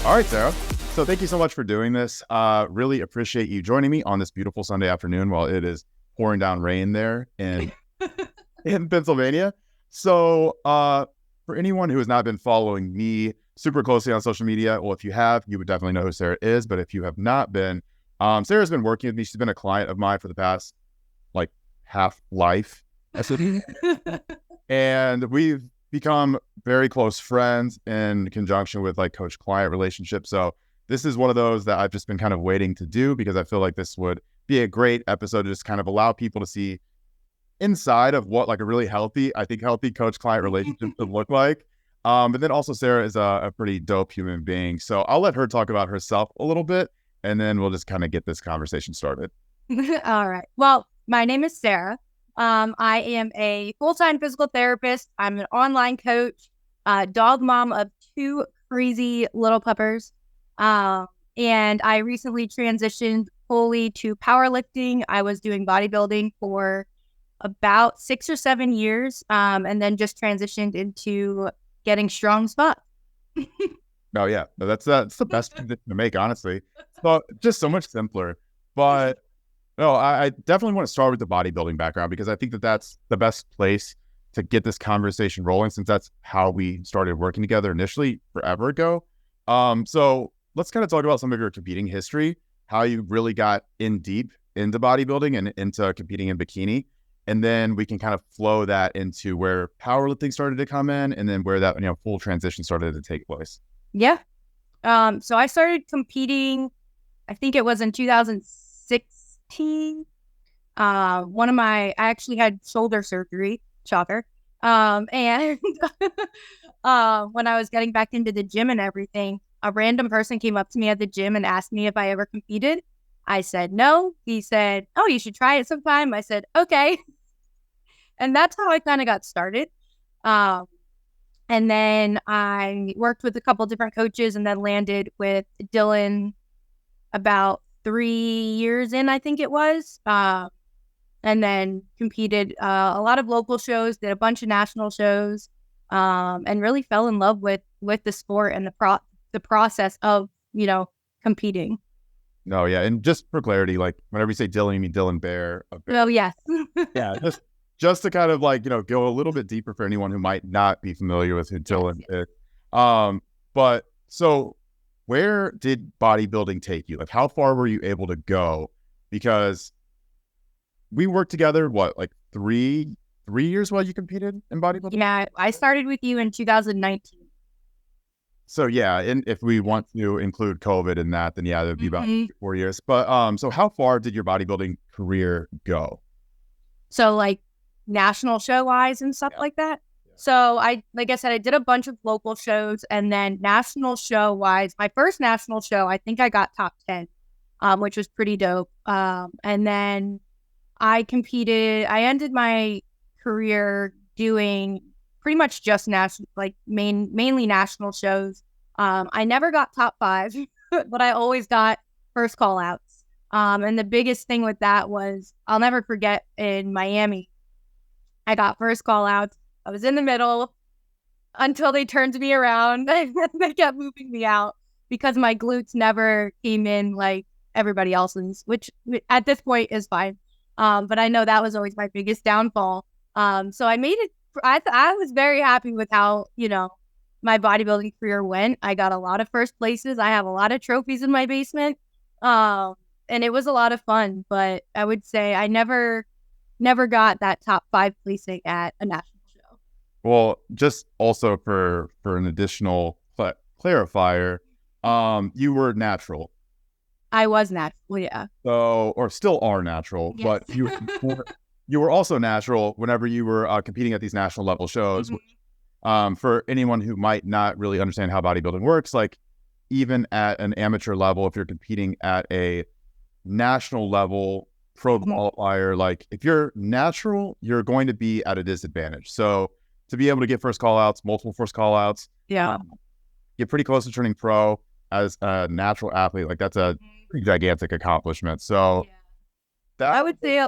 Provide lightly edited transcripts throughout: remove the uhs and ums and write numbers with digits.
All right, Sarah. So thank you so much for doing this. Really appreciate you joining me on this beautiful Sunday afternoon while it is pouring down rain there in Pennsylvania. So for anyone who has not been following me super closely on social media, well, if you have, you would definitely know who Sarah is. But if you have not been, Sarah's been working with me. She's been a client of mine for the past like half life. And we've become very close friends in conjunction with like coach-client relationships. So this is one of those that I've just been kind of waiting to do because I feel like this would be a great episode to just kind of allow people to see inside of what like a really healthy coach-client relationship would look like. But then also Sarah is a pretty dope human being. So I'll let her talk about herself a little bit and then we'll just kind of get this conversation started. All right. Well, my name is Sarah. I am a full-time physical therapist. I'm an online coach, dog mom of 2 crazy little puppers. And I recently transitioned fully to powerlifting. I was doing bodybuilding for about 6 or 7 years, and then just transitioned into getting strong spots. Oh yeah, that's the best thing to make, honestly. So just so much simpler. But no, I definitely want to start with the bodybuilding background because I think that that's the best place to get this conversation rolling since that's how we started working together initially forever ago. So let's kind of talk about some of your competing history, how you really got in deep into bodybuilding and into competing in bikini. And then we can kind of flow that into where powerlifting started to come in and then where that, full transition started to take place. Yeah. So I started competing, I think it was in 2016. I actually had shoulder surgery, shocker. And when I was getting back into the gym and everything, a random person came up to me at the gym and asked me if I ever competed. I said no. He said, "Oh, you should try it sometime." I said, "Okay." And that's how I kind of got started. And then I worked with a couple different coaches and then landed with Dylan about 3 years in, I think it was. And then competed a lot of local shows, did a bunch of national shows, and really fell in love with the sport and the process of, competing. Oh, yeah. And just for clarity, like whenever you say Dylan, you mean Dylan Bear. Oh, yes. Yeah. Just to kind of like, go a little bit deeper for anyone who might not be familiar with who Dylan is. But so where did bodybuilding take you? Like how far were you able to go? Because we worked together, like 3 years while you competed in bodybuilding? Yeah, I started with you in 2019. So yeah, and if we want to include COVID in that, then yeah, that'd be about 4 years. But so how far did your bodybuilding career go? So like national show wise and stuff like that. Yeah. So like I said, I did a bunch of local shows and then national show wise, my first national show, I think I got top 10, which was pretty dope. And then I ended my career doing pretty much just national, like mainly national shows. I never got top 5, but I always got first call outs. And the biggest thing with that was I'll never forget in Miami, I got first call outs. I was in the middle until they turned me around. They kept moving me out because my glutes never came in like everybody else's, which at this point is fine. But I know that was always my biggest downfall. So I made it. I was very happy with how, my bodybuilding career went. I got a lot of first places. I have a lot of trophies in my basement. And it was a lot of fun, but I would say I never got that top 5 placing at a national show. Well, just also for an additional clarifier, you were natural. I was natural, yeah. So, or still are natural, yes. But you were also natural whenever you were competing at these national level shows. Mm-hmm. For anyone who might not really understand how bodybuilding works, like even at an amateur level, if you're competing at a national level pro qualifier, like if you're natural, you're going to be at a disadvantage. So to be able to get first call outs, multiple first call outs, get pretty close to turning pro as a natural athlete, like that's a pretty gigantic accomplishment. So that I would say,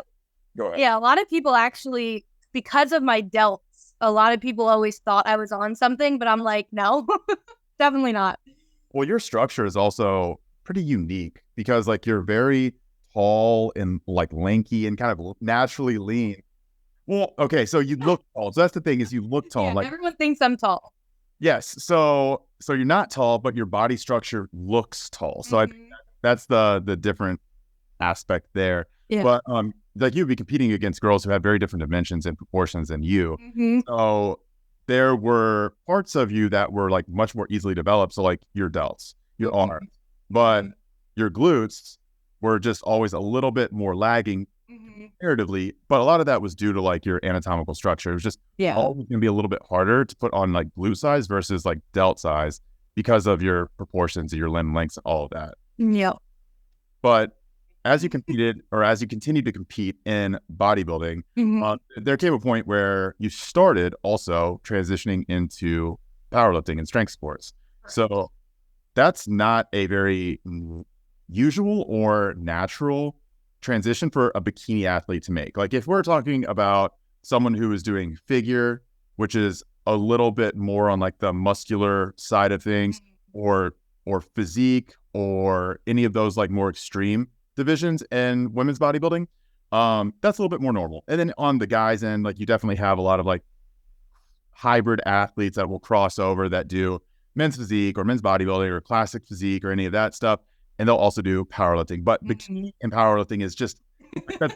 go ahead. Yeah, a lot of people actually, because of my delts, a lot of people always thought I was on something, but I'm like, no, definitely not. Well, your structure is also pretty unique because like you're very tall and like lanky and kind of naturally lean. Well, okay, so you look tall. So that's the thing is you look tall. Yeah, like everyone thinks I'm tall. yes, so you're not tall, but your body structure looks tall. So I think that's the different aspect there. Yeah. But like you'd be competing against girls who have very different dimensions and proportions than you. So there were parts of you that were like much more easily developed. So like your delts, your arms, but your glutes were just always a little bit more lagging comparatively. But a lot of that was due to like your anatomical structure. It was just always going to be a little bit harder to put on like glute size versus like delt size because of your proportions of your limb lengths and all of that. Yeah. But as you competed or as you continued to compete in bodybuilding, there came a point where you started also transitioning into powerlifting and strength sports. Right. So that's not a very usual or natural transition for a bikini athlete to make. Like if we're talking about someone who is doing figure, which is a little bit more on like the muscular side of things, or physique, or any of those like more extreme divisions in women's bodybuilding, that's a little bit more normal. And then on the guys end, like you definitely have a lot of like hybrid athletes that will cross over that do men's physique or men's bodybuilding or classic physique or any of that stuff, and they'll also do powerlifting. But bikini and powerlifting is just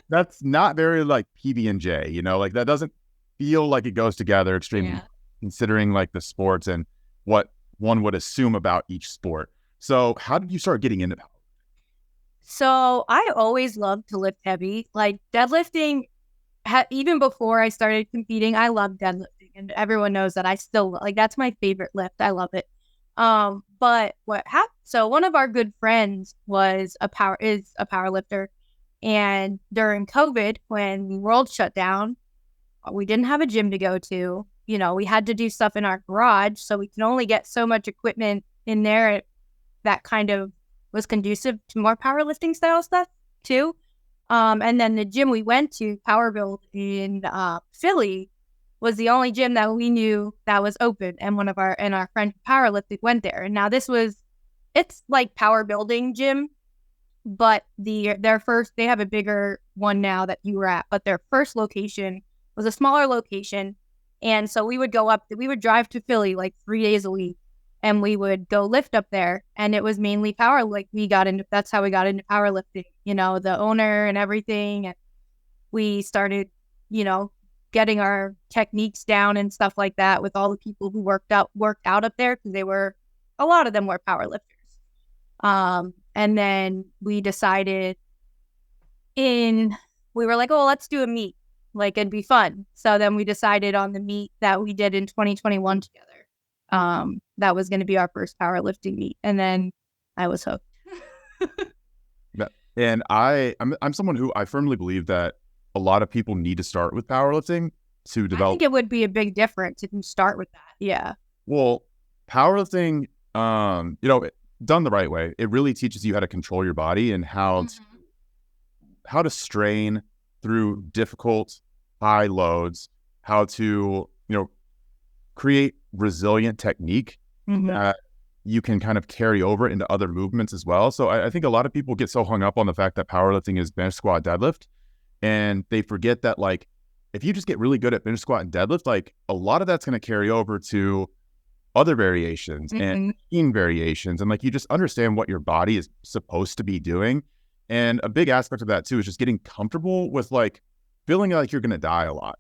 that's not very like PB&J, you know, like that doesn't feel like it goes together extremely, considering like the sports and what one would assume about each sport. So how did you start getting into powerlifting? So I always loved to lift heavy, like deadlifting. Even before I started competing, I loved deadlifting, and everyone knows that I still like that's my favorite lift. I love it. But what happened? So one of our good friends is a power lifter, and during COVID, when the world shut down, we didn't have a gym to go to. You know, we had to do stuff in our garage, so we can only get so much equipment in there that kind of was conducive to more powerlifting style stuff too. And then the gym we went to, Powerbuild in Philly, was the only gym that we knew that was open, and our friend powerlifting went there. And now it's like power building gym, but they have a bigger one now that you were at, but their first location was a smaller location. And so we would drive to Philly like 3 days a week, and we would go lift up there, and it was mainly power. Like that's how we got into powerlifting, you know, the owner and everything. And we started, you know, getting our techniques down and stuff like that with all the people who worked out up there, because a lot of them were powerlifters. And then we decided we were like, oh, let's do a meet. Like it'd be fun. So then we decided on the meet that we did in 2021 together. That was going to be our first powerlifting meet, and then I was hooked. And I'm someone who I firmly believe that a lot of people need to start with powerlifting to develop. I think it would be a big difference if you start with that. Yeah. Well, powerlifting, you know, done the right way, it really teaches you how to control your body and how to strain through difficult high loads, how to, you know, create resilient technique that you can kind of carry over into other movements as well. So I think a lot of people get so hung up on the fact that powerlifting is bench, squat, deadlift, and they forget that like if you just get really good at bench, squat, and deadlift, like a lot of that's going to carry over to other variations and team variations, and like you just understand what your body is supposed to be doing. And a big aspect of that too is just getting comfortable with like feeling like you're going to die a lot.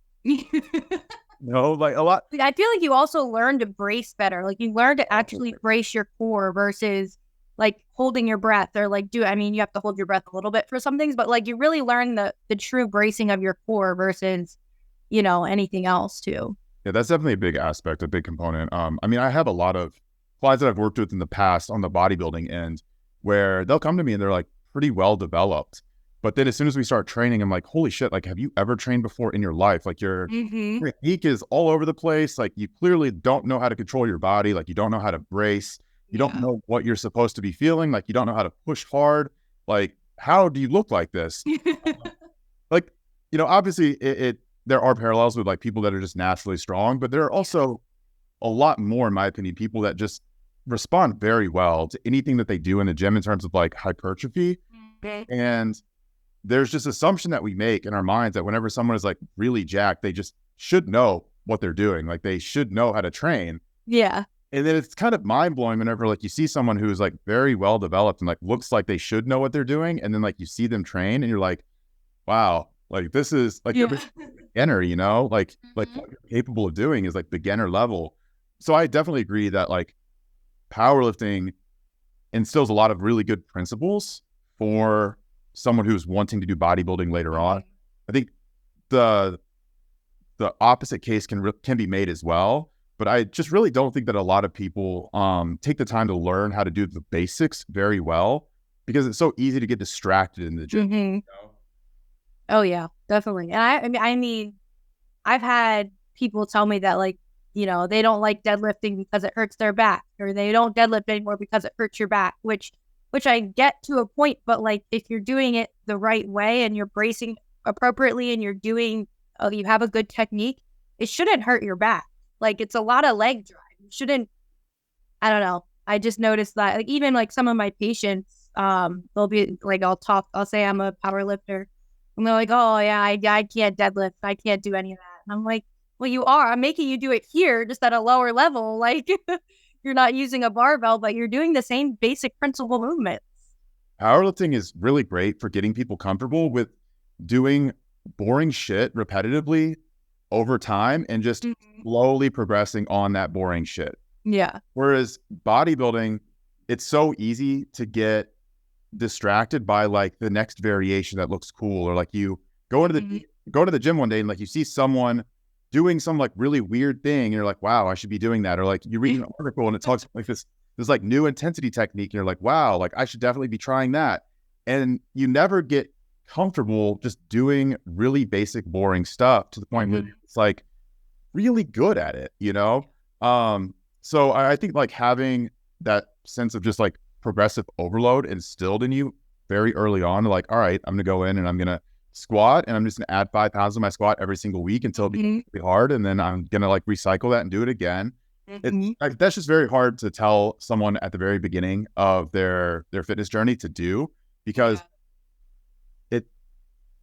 No, like a lot. I feel like you also learn to brace better. Like you learn to actually brace your core versus like holding your breath, or like you have to hold your breath a little bit for some things, but like you really learn the true bracing of your core versus, you know, anything else too. Yeah, that's definitely a big aspect, a big component. I mean, I have a lot of clients that I've worked with in the past on the bodybuilding end where they'll come to me and they're like pretty well developed. But then as soon as we start training, I'm like, holy shit, like, have you ever trained before in your life? Like your technique is all over the place. Like you clearly don't know how to control your body. Like you don't know how to brace. You don't know what you're supposed to be feeling. Like you don't know how to push hard. Like, how do you look like this? Like, you know, obviously there are parallels with like people that are just naturally strong, but there are also a lot more, in my opinion, people that just respond very well to anything that they do in the gym in terms of like hypertrophy. And there's just assumption that we make in our minds that whenever someone is like really jacked, they just should know what they're doing. Like they should know how to train. Yeah. And then it's kind of mind blowing whenever like you see someone who's like very well developed and like looks like they should know what they're doing. And then like you see them train and you're like, wow, like this is like you're beginner, you know, like what you're capable of doing is like beginner level. So I definitely agree that like powerlifting instills a lot of really good principles for someone who's wanting to do bodybuilding later on. I think the opposite case can be made as well, but I just really don't think that a lot of people take the time to learn how to do the basics very well because it's so easy to get distracted in the gym. You know? Oh yeah, definitely. And I mean, I've had people tell me that like, you know, they don't like deadlifting because it hurts their back, or they don't deadlift anymore because it hurts your back, which I get to a point, but like if you're doing it the right way and you're bracing appropriately and you're doing, you have a good technique, it shouldn't hurt your back. Like it's a lot of leg drive. You shouldn't, I don't know. I just noticed that like even like some of my patients, they'll be like, I'll say I'm a power lifter. And they're like, oh yeah, I can't deadlift. I can't do any of that. And I'm like, well, you are. I'm making you do it here, just at a lower level. Like you're not using a barbell, but you're doing the same basic principle movements. Powerlifting is really great for getting people comfortable with doing boring shit repetitively over time and just slowly progressing on that boring shit. Yeah. Whereas bodybuilding, it's so easy to get distracted by like the next variation that looks cool, or like you go to the gym one day and like you see someone doing some like really weird thing and you're like, wow, I should be doing that. Or like you read an article and it talks like this like new intensity technique and you're like, wow, like I should definitely be trying that. And you never get comfortable just doing really basic, boring stuff to the point where it's like really good at it, you know? So I think like having that sense of just like progressive overload instilled in you very early on, like, all right, I'm going to go in and I'm going to squat and I'm just going to add 5 pounds to my squat every single week until it becomes really hard. And then I'm going to like recycle that and do it again. It's that's just very hard to tell someone at the very beginning of their fitness journey to do, because it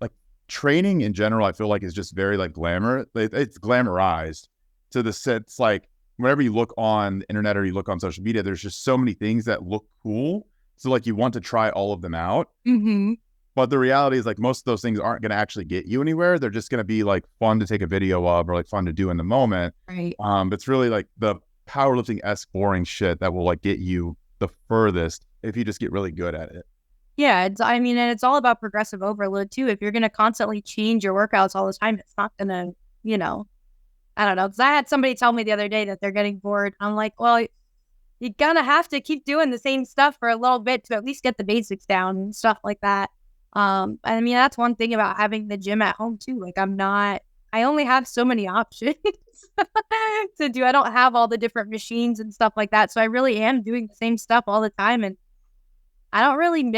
like training in general, I feel like is just very like it's glamorized to the sense like whenever you look on the internet or you look on social media, there's just so many things that look cool. So like you want to try all of them out. But the reality is like most of those things aren't going to actually get you anywhere. They're just going to be like fun to take a video of or like fun to do in the moment. Right. But it's really like the powerlifting-esque boring shit that will like get you the furthest if you just get really good at it. Yeah. And it's all about progressive overload too. If you're going to constantly change your workouts all the time, it's not going to, you know, I don't know. Because I had somebody tell me the other day that they're getting bored. I'm like, well, you're going to have to keep doing the same stuff for a little bit to at least get the basics down and stuff like that. I mean, that's one thing about having the gym at home too. Like I only have so many options to do. I don't have all the different machines and stuff like that. So I really am doing the same stuff all the time. And I don't really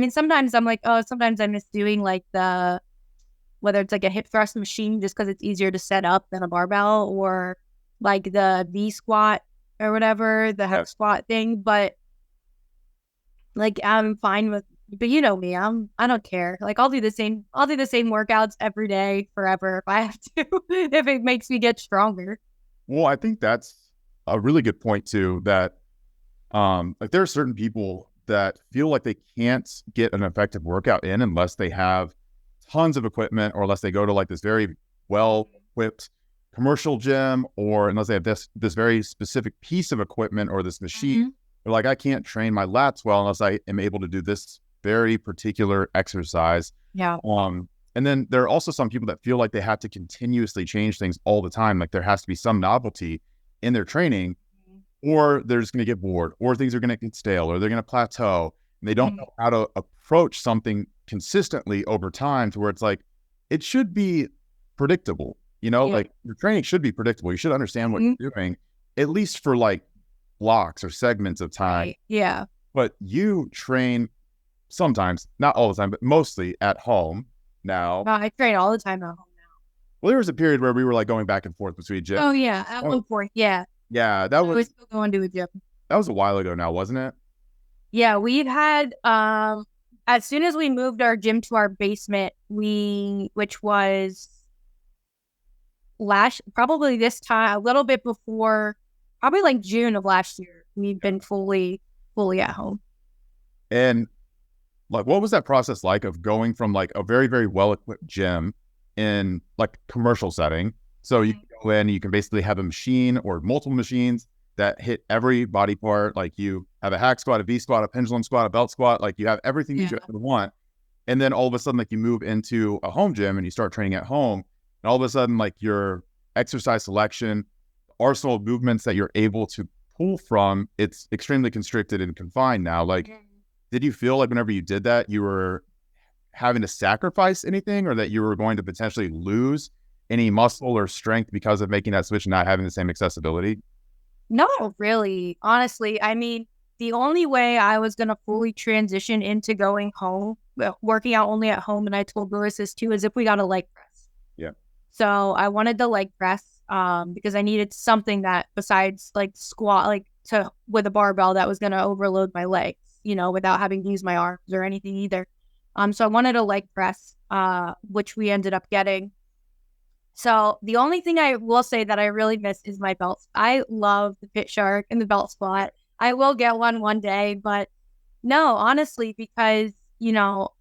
sometimes I'm like, sometimes I miss doing like whether it's like a hip thrust machine just because it's easier to set up than a barbell, or like the V squat or whatever, the hip squat thing. But like, I'm fine with, but you know me, I don't care. Like I'll do the same workouts every day forever if I have to, if it makes me get stronger. Well, I think that's a really good point too, that like there are certain people that feel like they can't get an effective workout in unless they have tons of equipment, or unless they go to like this very well equipped commercial gym, or unless they have this very specific piece of equipment or this machine. They're like, I can't train my lats well unless I am able to do this very particular exercise. Yeah. And then there are also some people that feel like they have to continuously change things all the time. Like there has to be some novelty in their training, or they're just going to get bored, or things are going to get stale, or they're going to plateau, and they don't know how to approach something consistently over time to where it's like, it should be predictable, you know, like your training should be predictable. You should understand what you're doing, at least for like blocks or segments of time. Right. Yeah. But you train sometimes, not all the time, but mostly at home now. No, I train all the time at home now. Well, there was a period where we were like going back and forth between gyms. Oh yeah, at one point, yeah. Yeah, that was still going to a gym. That was a while ago now, wasn't it? Yeah, we've had as soon as we moved our gym to our basement, which was probably this time, a little bit before, probably like June of last year, we've been fully at home. And like, what was that process like of going from like a very, very well-equipped gym in like commercial setting? So you go in, you can basically have a machine or multiple machines that hit every body part. Like you have a hack squat, a V squat, a pendulum squat, a belt squat. Like you have everything that you ever want. And then all of a sudden, like you move into a home gym and you start training at home. And all of a sudden, like your exercise selection, arsenal of movements that you're able to pull from, it's extremely constricted and confined now. Like, did you feel like whenever you did that, you were having to sacrifice anything, or that you were going to potentially lose any muscle or strength because of making that switch and not having the same accessibility? No, really. Honestly, I mean, the only way I was going to fully transition into going home, working out only at home, and I told Lewis this too, is if we got a leg press. Yeah. So I wanted the leg press because I needed something that besides like squat, like with a barbell that was going to overload my legs, without having to use my arms or anything either. So I wanted a leg press, which we ended up getting. So the only thing I will say that I really miss is my belts. I love the pit shark and the belt squat. I will get one day, but no, honestly, because,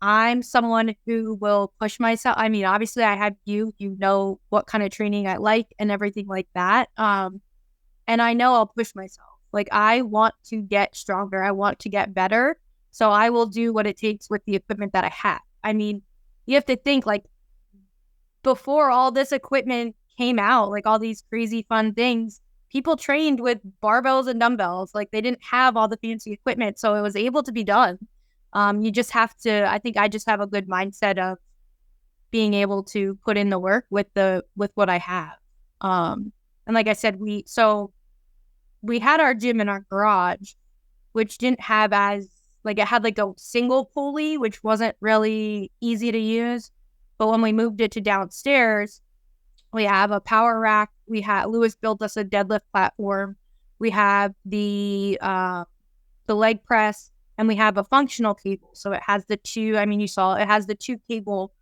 I'm someone who will push myself. I mean, obviously I have you know what kind of training I like and everything like that. And I know I'll push myself. Like I want to get stronger. I want to get better. So I will do what it takes with the equipment that I have. I mean, you have to think like before all this equipment came out, like all these crazy fun things, people trained with barbells and dumbbells. Like they didn't have all the fancy equipment. So it was able to be done. You just have to, I think I just have a good mindset of being able to put in the work with what I have. And like I said, we had our gym in our garage, which didn't have it had like a single pulley, which wasn't really easy to use. But when we moved it to downstairs, we have a power rack. Lewis built us a deadlift platform. We have the leg press, and we have a functional cable. So it has the two, I mean, you saw it has the two cable.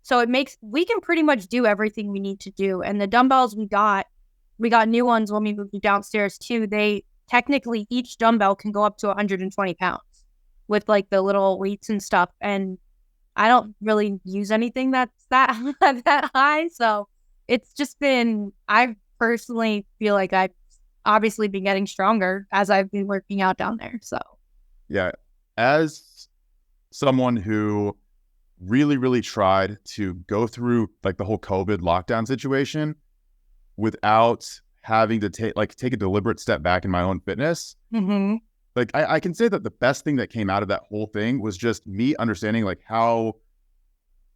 So we can pretty much do everything we need to do. And the dumbbells we got new ones when we moved downstairs too. They technically, each dumbbell can go up to 120 pounds with like the little weights and stuff. And I don't really use anything that's that high. So it's just been, I personally feel like I've obviously been getting stronger as I've been working out down there. So yeah, as someone who really, really tried to go through like the whole COVID lockdown situation without having to take a deliberate step back in my own fitness. Mm-hmm. Like I can say that the best thing that came out of that whole thing was just me understanding like how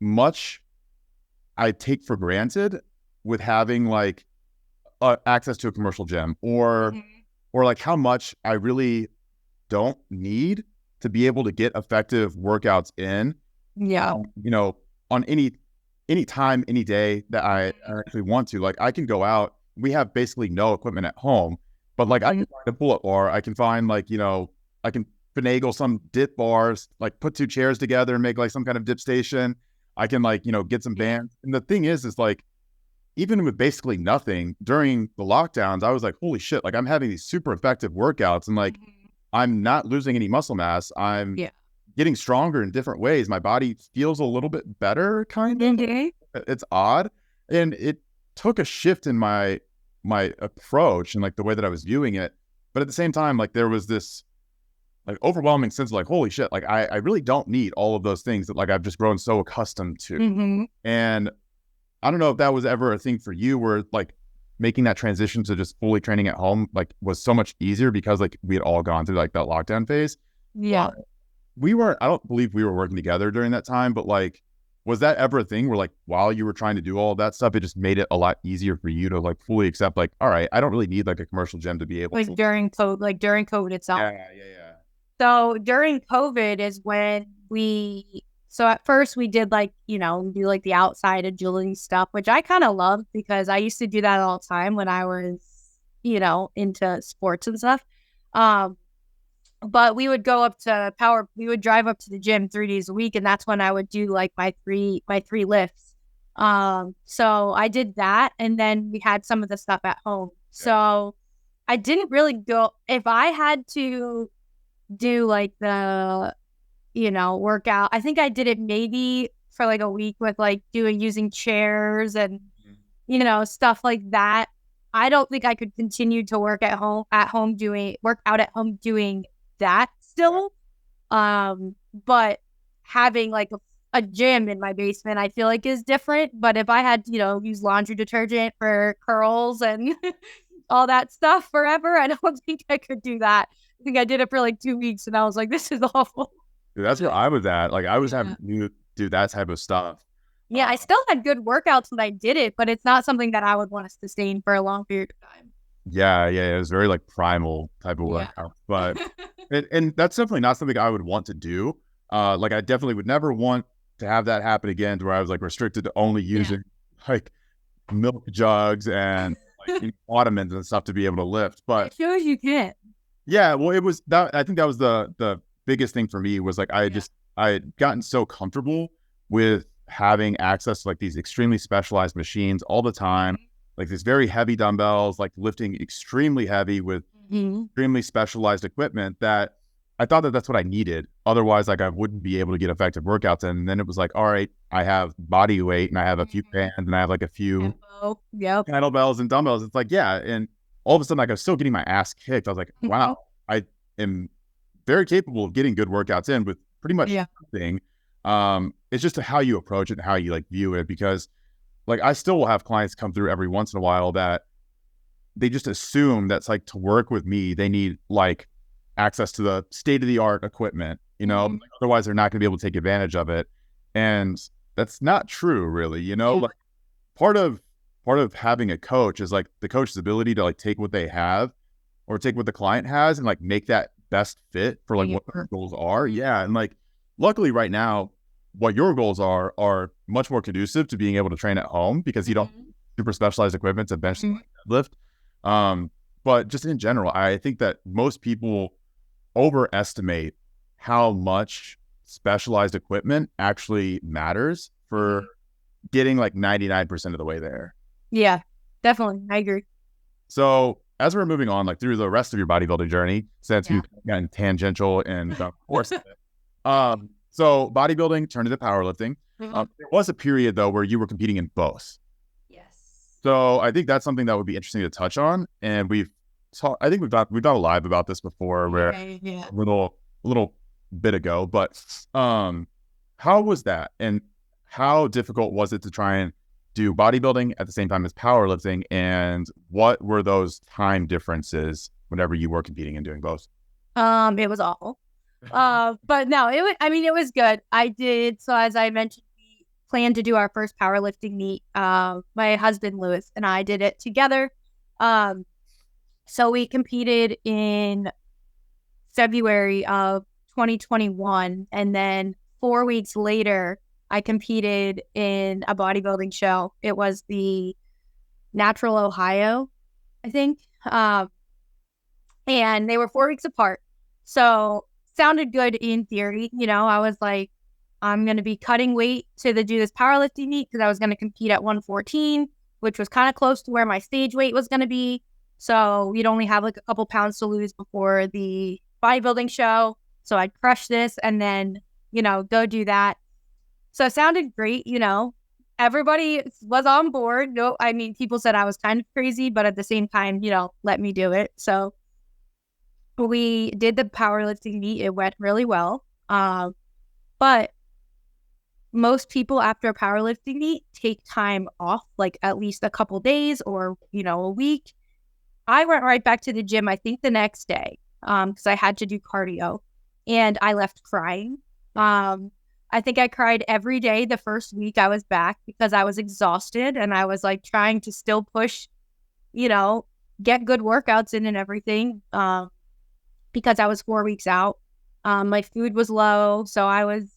much I take for granted with having like access to a commercial gym or like how much I really don't need to be able to get effective workouts in. Yeah. On any time, any day that I actually want to. Like I can go out. We have basically no equipment at home, but like I can find a pull-up bar. I can find I can finagle some dip bars, like put two chairs together and make like some kind of dip station. I can get some bands. And the thing is like, even with basically nothing during the lockdowns, I was like, holy shit, like I'm having these super effective workouts and like, I'm not losing any muscle mass. I'm getting stronger in different ways. My body feels a little bit better, kind of. It's odd. And it took a shift in my approach and like the way that I was viewing it. But at the same time, like there was this like overwhelming sense of like, holy shit, like I really don't need all of those things that like I've just grown so accustomed to. And I don't know if that was ever a thing for you where like making that transition to just fully training at home like was so much easier because like we had all gone through like that lockdown phase. Yeah. I don't believe we were working together during that time, but like, was that ever a thing where like while you were trying to do all of that stuff, it just made it a lot easier for you to like fully accept like, all right, I don't really need like a commercial gym to be able to during COVID itself. Yeah. So during COVID is when so at first we did like, do like the outside agility stuff, which I kind of loved because I used to do that all the time when I was, into sports and stuff. But we would drive up to the gym 3 days a week, and that's when I would do like my three lifts. So I did that, and then we had some of the stuff at home. So I didn't really go, if I had to do like the, workout, I think I did it maybe for like a week with like using chairs and, stuff like that. I don't think I could continue to work out at home doing that still. But having like a gym in my basement, I feel like is different. But if I had to, use laundry detergent for curls and all that stuff forever, I don't think I could do that. I think I did it for like 2 weeks and I was like, this is awful. Dude, that's where I was at. Like I was having to do that type of stuff. Yeah, I still had good workouts when I did it, but it's not something that I would want to sustain for a long period of time. Yeah. It was very like primal type of workout. But and that's definitely not something I would want to do. Like I definitely would never want to have that happen again, to where I was like restricted to only using like milk jugs and like ottomans and stuff to be able to lift. But it shows you can. Yeah, well, it was that. I think that was the biggest thing for me, was like I had gotten so comfortable with having access to like these extremely specialized machines all the time, like these very heavy dumbbells, like lifting extremely heavy with extremely specialized equipment, that I thought that that's what I needed. Otherwise, like I wouldn't be able to get effective workouts in. And then it was like, all right, I have body weight and I have a few bands and I have like a few kettlebells and dumbbells. It's like, yeah. And all of a sudden, like I was still getting my ass kicked. I was like, wow, I am very capable of getting good workouts in with pretty much nothing. It's just how you approach it and how you like view it, because like I still will have clients come through every once in a while that they just assume that's like, to work with me, they need like access to the state of the art equipment, like, otherwise they're not going to be able to take advantage of it. And that's not true, really. Like part of having a coach is like the coach's ability to like take what they have or take what the client has and like make that best fit for like what their goals are. Yeah. And like, luckily right now, what your goals are much more conducive to being able to train at home, because you don't super specialized equipment to bench and lift. But just in general, I think that most people overestimate how much specialized equipment actually matters for getting like 99% of the way there. Yeah, definitely. I agree. So as we're moving on, like through the rest of your bodybuilding journey, since we've gotten tangential and of course, so bodybuilding turned into powerlifting. There was a period though where you were competing in both. Yes. So I think that's something that would be interesting to touch on. And I think we've done a live about this before, where a little bit ago. But how was that, and how difficult was it to try and do bodybuilding at the same time as powerlifting, and what were those time differences whenever you were competing and doing both? It was awful. But no, it was good. So as I mentioned, we planned to do our first powerlifting meet. My husband Lewis and I did it together. So we competed in February of 2021, and then 4 weeks later, I competed in a bodybuilding show. It was the Natural Ohio, I think. And they were 4 weeks apart. So sounded good in theory. I was like, I'm going to be cutting weight to do this powerlifting meet, because I was going to compete at 114, which was kind of close to where my stage weight was going to be. So we'd only have like a couple pounds to lose before the bodybuilding show. So I'd crush this and then, go do that. So it sounded great. Everybody was on board. No, I mean, people said I was kind of crazy, but at the same time, let me do it. So we did the powerlifting meet. It went really well. But most people after a powerlifting meet take time off, like at least a couple days or, a week. I went right back to the gym, I think the next day, because I had to do cardio, and I left crying. I think I cried every day the first week I was back, because I was exhausted and I was like trying to still push, get good workouts in and everything, because I was 4 weeks out. My food was low, so I was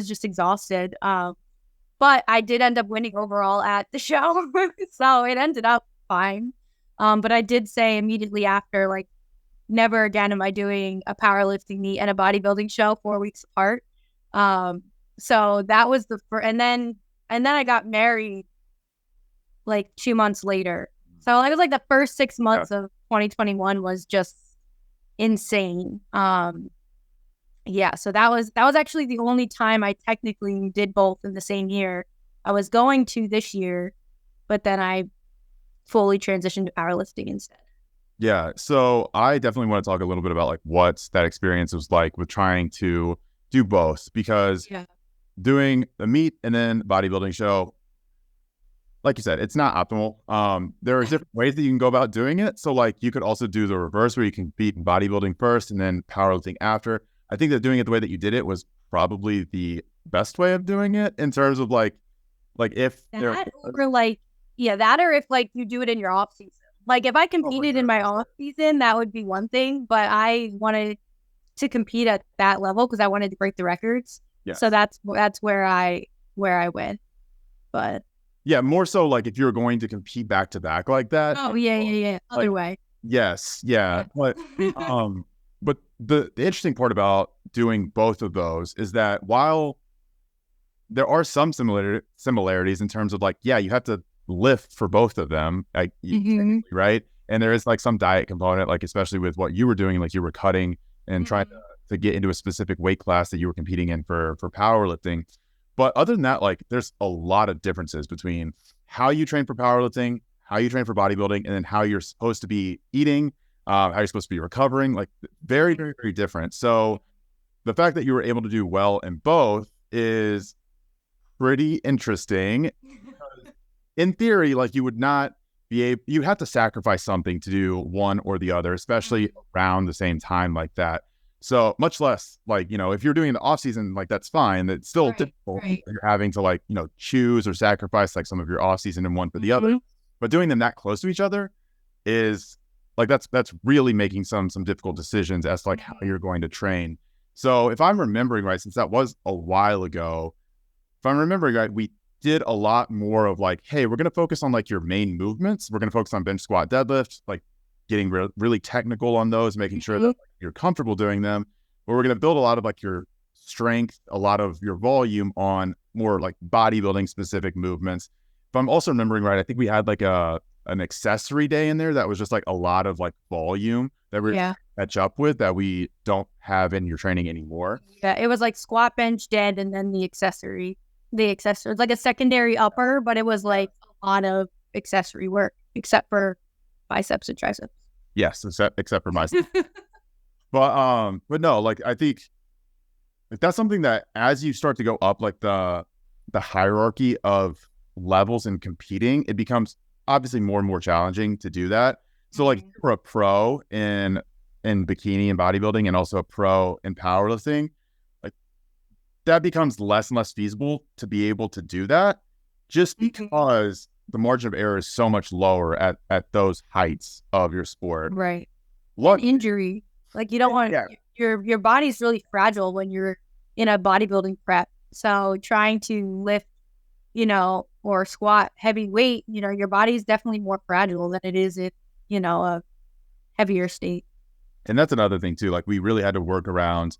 just exhausted. But I did end up winning overall at the show, so it ended up fine. But I did say immediately after, like, never again am I doing a powerlifting meet and a bodybuilding show 4 weeks apart. So that was the first, and then I got married like 2 months later. So it was like the first 6 months of 2021 was just insane. Yeah, so that was actually the only time I technically did both in the same year. I was going to this year, but then I fully transitioned to powerlifting instead. Yeah, so I definitely want to talk a little bit about like what that experience was like with trying to do both, because doing the meet and then bodybuilding show, like you said, it's not optimal. There are different ways that you can go about doing it. So like you could also do the reverse where you can compete in bodybuilding first and then powerlifting after. I think that doing it the way that you did it was probably the best way of doing it in terms of like if that or if like you do it in your off season. Like if I competed in my off season, that would be one thing, but I wanted to compete at that level because I wanted to break the records. Yes. So that's where I went. But yeah, more so like if you're going to compete back to back like that. Oh yeah. Other way. Yes, yeah. But the interesting part about doing both of those is that while there are some similarities in terms of like, yeah, you have to lift for both of them, like, right? And there is like some diet component, like especially with what you were doing, like you were cutting and trying to get into a specific weight class that you were competing in for powerlifting. But other than that, like there's a lot of differences between how you train for powerlifting, how you train for bodybuilding, and then how you're supposed to be eating, how you're supposed to be recovering, like very, very, very different. So the fact that you were able to do well in both is pretty interesting. In theory, like you would not be able, you have to sacrifice something to do one or the other, especially around the same time like that. So much less like, you know, if you're doing the off season, like that's fine. That's still difficult. You're having to like, you know, choose or sacrifice like some of your off season and one for the other. But doing them that close to each other is like, that's really making some difficult decisions as to like how you're going to train. So if I'm remembering right, since that was a while ago, if I'm remembering right, we did a lot more of like, hey, we're going to focus on like your main movements. We're going to focus on bench, squat, deadlift, like getting really technical on those, making sure that like, you're comfortable doing them. But we're going to build a lot of like your strength, a lot of your volume on more like bodybuilding specific movements. If I'm also remembering right, I think we had like an accessory day in there that was just like a lot of like volume that we're catch up with that we don't have in your training anymore. Yeah, it was like squat, bench, dead, and then the accessory. It's like a secondary upper, but it was like a lot of accessory work, except for biceps and triceps. Yes, except for biceps. but no, like I think like that's something that as you start to go up like the hierarchy of levels in competing, it becomes obviously more and more challenging to do that. So like you're a pro in bikini and bodybuilding and also a pro in powerlifting, like that becomes less and less feasible to be able to do that just because the margin of error is so much lower at those heights of your sport. Right. What injury? Like you don't want your body's really fragile when you're in a bodybuilding prep. So trying to lift, you know, or squat heavy weight, you know, your body's definitely more fragile than it is in, you know, a heavier state. And that's another thing too. Like we really had to work around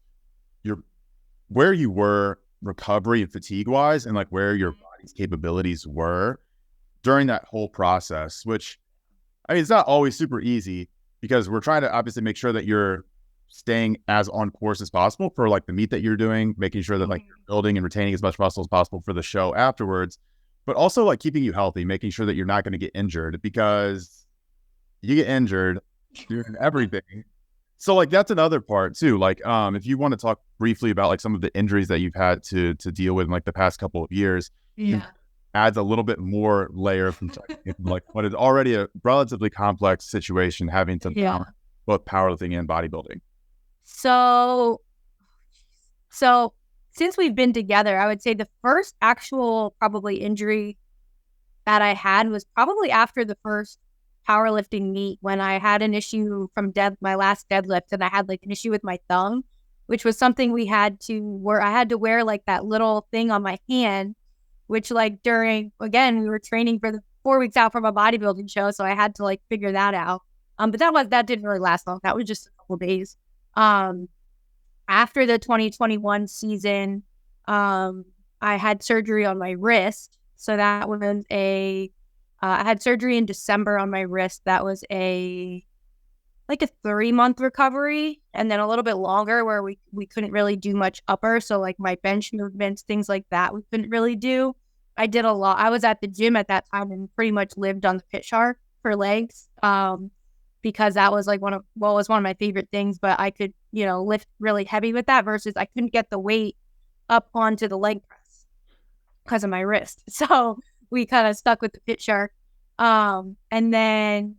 where you were recovery and fatigue wise and like where your body's capabilities were during that whole process, which I mean, it's not always super easy because we're trying to obviously make sure that you're staying as on course as possible for like the meet that you're doing, making sure that like you're building and retaining as much muscle as possible for the show afterwards, but also like keeping you healthy, making sure that you're not going to get injured because you get injured doing everything. So like that's another part too. Like if you want to talk briefly about like some of the injuries that you've had to deal with in like the past couple of years, adds a little bit more layer from like what is already a relatively complex situation having to balance both powerlifting and bodybuilding. So since we've been together, I would say the first actual probably injury that I had was probably after the first powerlifting meet when I had an issue from my last deadlift and I had like an issue with my thumb, which was something I had to wear like that little thing on my hand, which like we were training for the 4 weeks out from a bodybuilding show. So I had to like figure that out. But that didn't really last long. That was just a couple days. After the 2021 season, I had surgery on my wrist. So that was I had surgery in December on my wrist. That was a 3-month recovery, and then a little bit longer where we couldn't really do much upper. So like my bench movements, things like that, we couldn't really do. I did a lot. I was at the gym at that time and pretty much lived on the pit shark for legs. Because that was like one of my favorite things, but I could, lift really heavy with that versus I couldn't get the weight up onto the leg press because of my wrist. So we kind of stuck with the pit shark. And then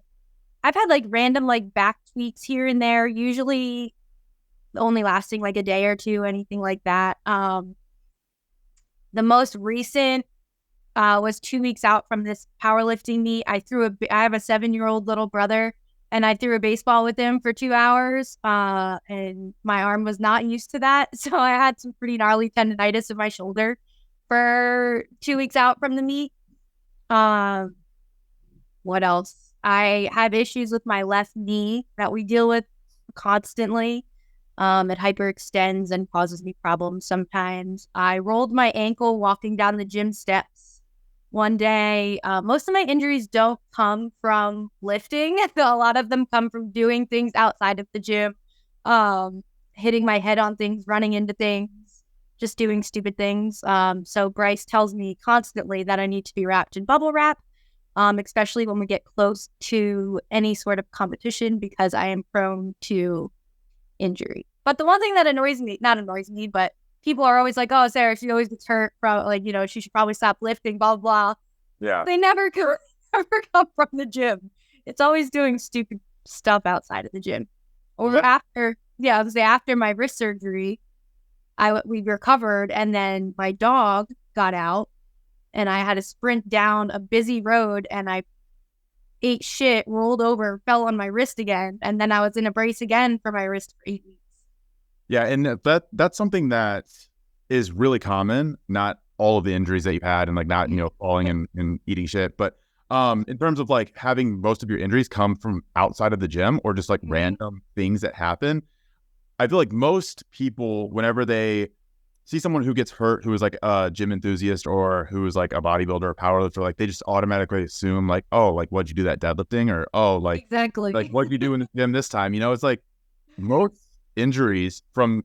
I've had like random like back tweaks here and there, usually only lasting like a day or two, anything like that. The most recent was 2 weeks out from this powerlifting meet. I have a 7-year-old little brother, and I threw a baseball with him for 2 hours, and my arm was not used to that. So I had some pretty gnarly tendonitis in my shoulder for 2 weeks out from the meet. What else? I have issues with my left knee that we deal with constantly. It hyperextends and causes me problems sometimes. I rolled my ankle walking down the gym steps one day. Most of my injuries don't come from lifting. A lot of them come from doing things outside of the gym, hitting my head on things, running into things, just doing stupid things. So Bryce tells me constantly that I need to be wrapped in bubble wrap, especially when we get close to any sort of competition, because I am prone to injury. But the one thing that not annoys me, but people are always like, oh, Sarah, she always gets hurt from she should probably stop lifting, blah, blah, blah. Yeah. They never come from the gym. It's always doing stupid stuff outside of the gym. Or after my wrist surgery, we recovered, and then my dog got out, and I had to sprint down a busy road, and I ate shit, rolled over, fell on my wrist again, and then I was in a brace again for my wrist for 8 weeks. Yeah, and that's something that is really common. Not all of the injuries that you've had, and like not falling and eating shit, but in terms of like having most of your injuries come from outside of the gym or just like random things that happen. I feel like most people, whenever they see someone who gets hurt, who is like a gym enthusiast or who is like a bodybuilder or powerlifter, like they just automatically assume like, oh, like what'd you do that deadlifting, or oh, like exactly, like what'd you do in the gym this time? It's like most injuries for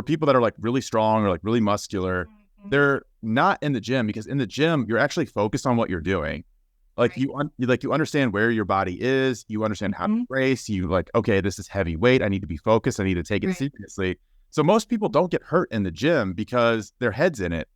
people that are like really strong or like really muscular, they're not in the gym, because in the gym you're actually focused on what you're doing. Like you understand where your body is, you understand how to brace, you like, okay, this is heavy weight, I need to be focused, I need to take it seriously. So most people don't get hurt in the gym because their head's in it.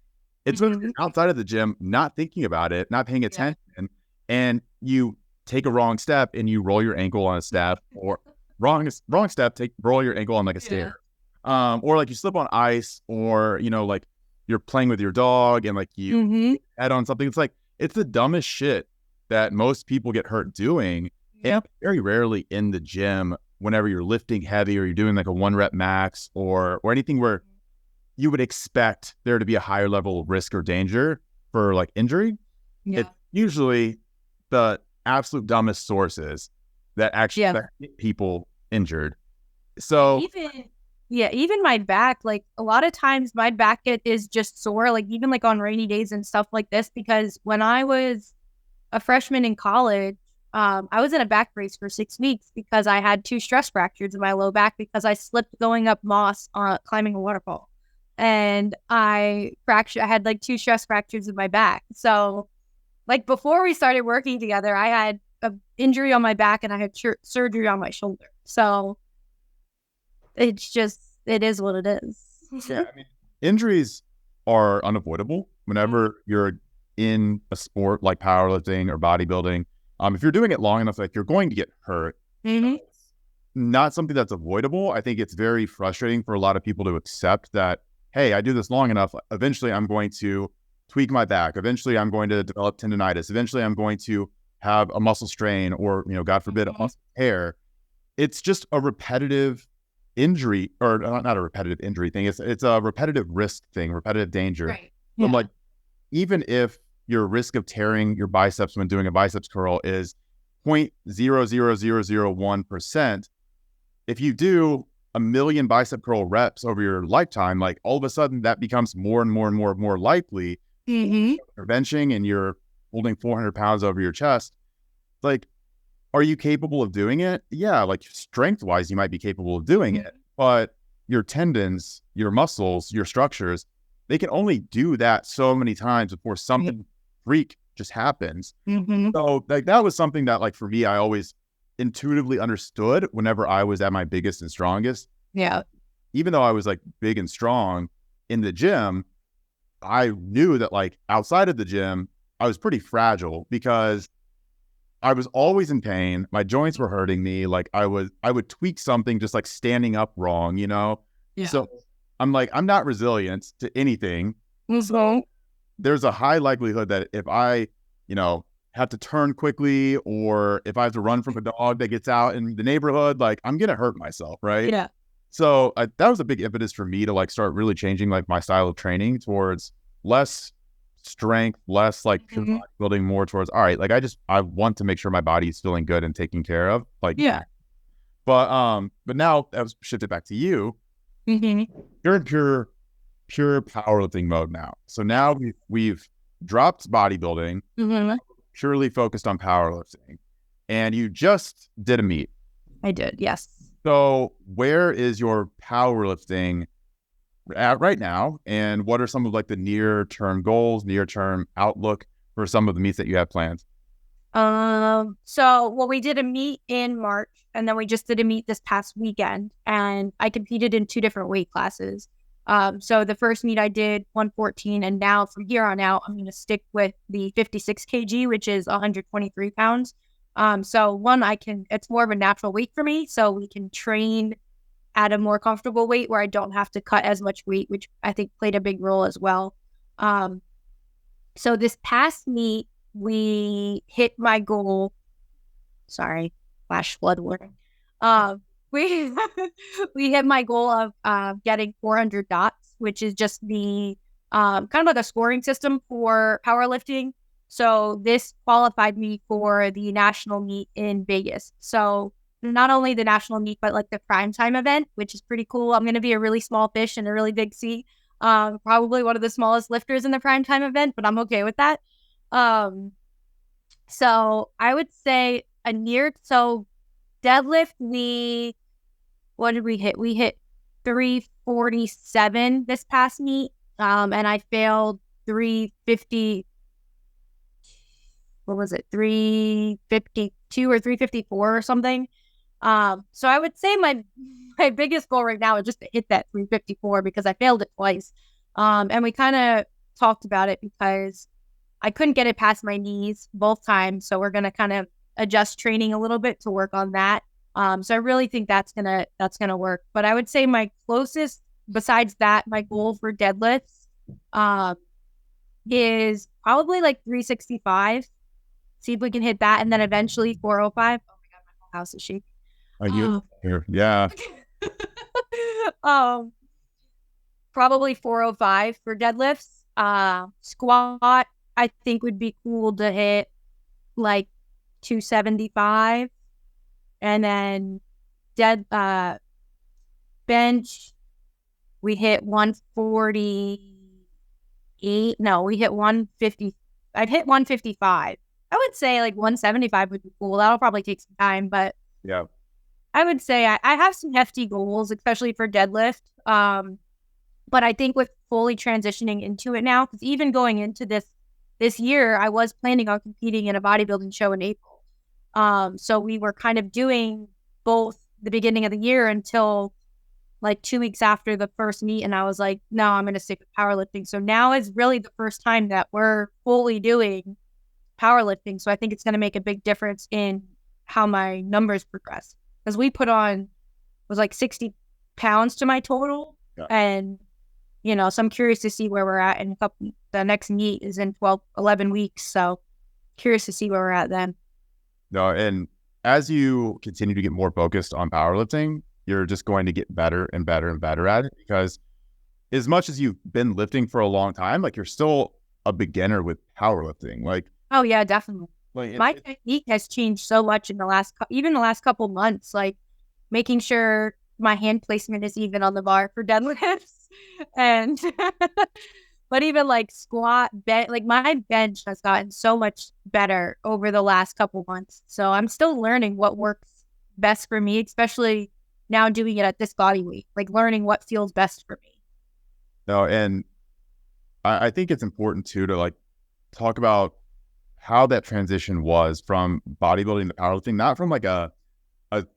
It's when you're outside of the gym, not thinking about it, not paying attention, and you take a wrong step and you roll your ankle on a step, or wrong step, roll your ankle on like a stair. Or like you slip on ice, or like you're playing with your dog and like you head on something. It's like, it's the dumbest shit that most people get hurt doing. And very rarely in the gym, whenever you're lifting heavy or you're doing like a 1-rep max or anything where you would expect there to be a higher level of risk or danger for like injury. It's usually the absolute dumbest sources that actually get people injured. So even my back, like a lot of times my back is just sore, like even like on rainy days and stuff like this, because when I was a freshman in college, I was in a back brace for 6 weeks because I had 2 stress fractures in my low back because I slipped going up moss climbing a waterfall, and I had like 2 stress fractures in my back. So like before we started working together, I had an injury on my back and I had surgery on my shoulder. So it is what it is. Yeah, I mean, injuries are unavoidable whenever you're in a sport like powerlifting or bodybuilding. If you're doing it long enough, like you're going to get hurt. Not something that's avoidable. I think it's very frustrating for a lot of people to accept that, hey, I do this long enough, eventually I'm going to tweak my back. Eventually I'm going to develop tendonitis. Eventually I'm going to have a muscle strain, or, God forbid, a muscle tear. It's just a repetitive injury, or not a repetitive injury thing. It's a repetitive risk thing, repetitive danger. Right. I'm like, even if your risk of tearing your biceps when doing a biceps curl is 0.00001%, if you do a million bicep curl reps over your lifetime, like all of a sudden that becomes more and more and more likely. You're benching and you're holding 400 pounds over your chest. Like, are you capable of doing it? Yeah, like strength wise, you might be capable of doing it, but your tendons, your muscles, your structures, they can only do that so many times before something freak just happens. So like that was something that like for me, I always intuitively understood whenever I was at my biggest and strongest. Yeah. Even though I was like big and strong in the gym, I knew that like outside of the gym, I was pretty fragile because I was always in pain. My joints were hurting me. Like I would tweak something just like standing up wrong, you know? Yeah. So I'm like, I'm not resilient to anything. So there's a high likelihood that if I, you know, have to turn quickly or if I have to run from a dog that gets out in the neighborhood, like I'm going to hurt myself. Right. Yeah. So that was a big impetus for me to like start really changing like my style of training towards less strength, less like building more towards, all right, like I want to make sure my body is feeling good and taken care of. Like, yeah. But now that was shifted back to you. You're in pure powerlifting mode now. So now we've dropped bodybuilding, purely focused on powerlifting, and you just did a meet. I did, yes. So where is your powerlifting at right now, and what are some of like the near-term goals, near-term outlook for some of the meets that you have planned? So we did a meet in March, and then we just did a meet this past weekend, and I competed in 2 different weight classes. So the first meet I did 114, and now from here on out, I'm going to stick with the 56 kg, which is 123 pounds. So it's more of a natural weight for me, so we can train at a more comfortable weight where I don't have to cut as much weight, which I think played a big role as well. So this past meet, we hit my goal. Sorry, flash flood warning. We we hit my goal of getting 400 dots, which is just the kind of like a scoring system for powerlifting. So this qualified me for the national meet in Vegas. So not only the national meet, but like the primetime event, which is pretty cool. I'm going to be a really small fish in a really big sea. Probably one of the smallest lifters in the primetime event, but I'm okay with that. So I would say deadlift, what did we hit? We hit 347 this past meet. And I failed 350. What was it? 352 or 354 or something. So I would say my biggest goal right now is just to hit that 354 because I failed it twice. And we kind of talked about it because I couldn't get it past my knees both times. So we're going to kind of adjust training a little bit to work on that. So I really think that's going to work. But I would say my closest, besides that, my goal for deadlifts, is probably like 365. See if we can hit that. And then eventually 405. Oh my God, my whole house is shaking. Are you here? Yeah. Probably 405 for deadlifts. Squat, I think would be cool to hit like 275. And then bench, we hit 148. No, we hit 150. I'd hit 155. I would say like 175 would be cool. That'll probably take some time, but yeah, I would say I have some hefty goals, especially for deadlift. But I think with fully transitioning into it now, because even going into this year, I was planning on competing in a bodybuilding show in April. So we were kind of doing both the beginning of the year until like 2 weeks after the first meet. And I was like, no, I'm going to stick with powerlifting. So now is really the first time that we're fully doing powerlifting. So I think it's going to make a big difference in how my numbers progress. Because we put on, was like 60 pounds to my total. Yeah. And, so I'm curious to see where we're at in the next meet is in 11 weeks. So curious to see where we're at then. No, and as you continue to get more focused on powerlifting, you're just going to get better and better and better at it, because as much as you've been lifting for a long time, like you're still a beginner with powerlifting. Like, oh yeah, definitely. Like my technique has changed so much in the last couple months. Like making sure my hand placement is even on the bar for deadlifts. And but even like squat, bench, like my bench has gotten so much better over the last couple months. So I'm still learning what works best for me, especially now doing it at this body weight, like learning what feels best for me. No, and I think it's important too to like talk about how that transition was from bodybuilding to powerlifting, not from like a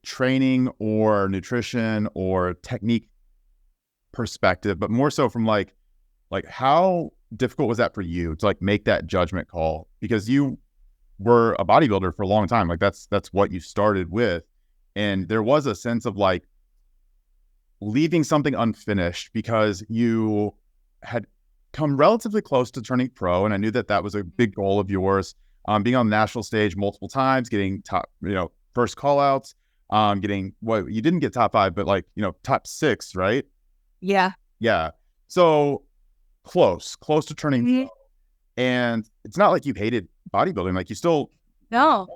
training or nutrition or technique perspective, but more so from like how difficult was that for you to like make that judgment call? Because you were a bodybuilder for a long time. Like that's what you started with. And there was a sense of like leaving something unfinished because you had come relatively close to turning pro. And I knew that was a big goal of yours. Being on the national stage multiple times, getting top, first call outs, getting what you didn't get top 5, but like, top 6, right? Yeah. Yeah. So close to turning pro. And it's not like you hated bodybuilding, like you still. No.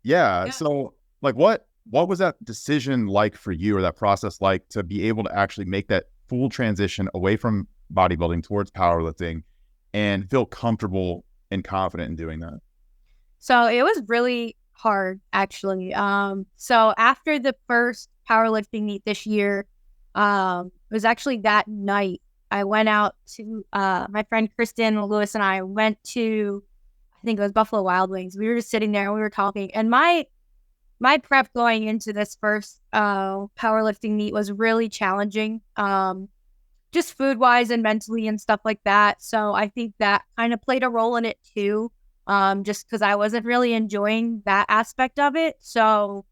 Yeah. So like what was that decision like for you, or that process like, to be able to actually make that full transition away from bodybuilding towards powerlifting and feel comfortable and confident in doing that? So it was really hard, actually. So after the first powerlifting meet this year, it was actually that night I went out to my friend Kristen Lewis and I went to, I think it was Buffalo Wild Wings. We were just sitting there and we were talking, and my prep going into this first powerlifting meet was really challenging, just food wise and mentally and stuff like that. So I think that kind of played a role in it too, just because I wasn't really enjoying that aspect of it. So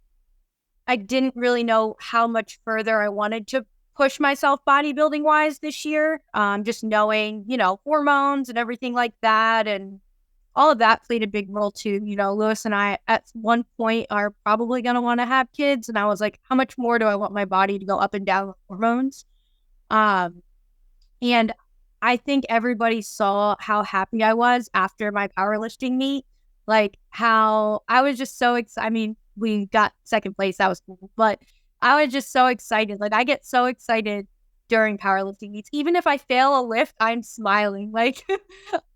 I didn't really know how much further I wanted to push myself bodybuilding wise this year. Just knowing, hormones and everything like that, and all of that played a big role too. Lewis and I at one point are probably going to want to have kids. And I was like, how much more do I want my body to go up and down with hormones? And I think everybody saw how happy I was after my powerlifting meet, like how I was just so excited. I mean, we got second place. That was cool. But I was just so excited. Like I get so excited during powerlifting meets. Even if I fail a lift, I'm smiling. Like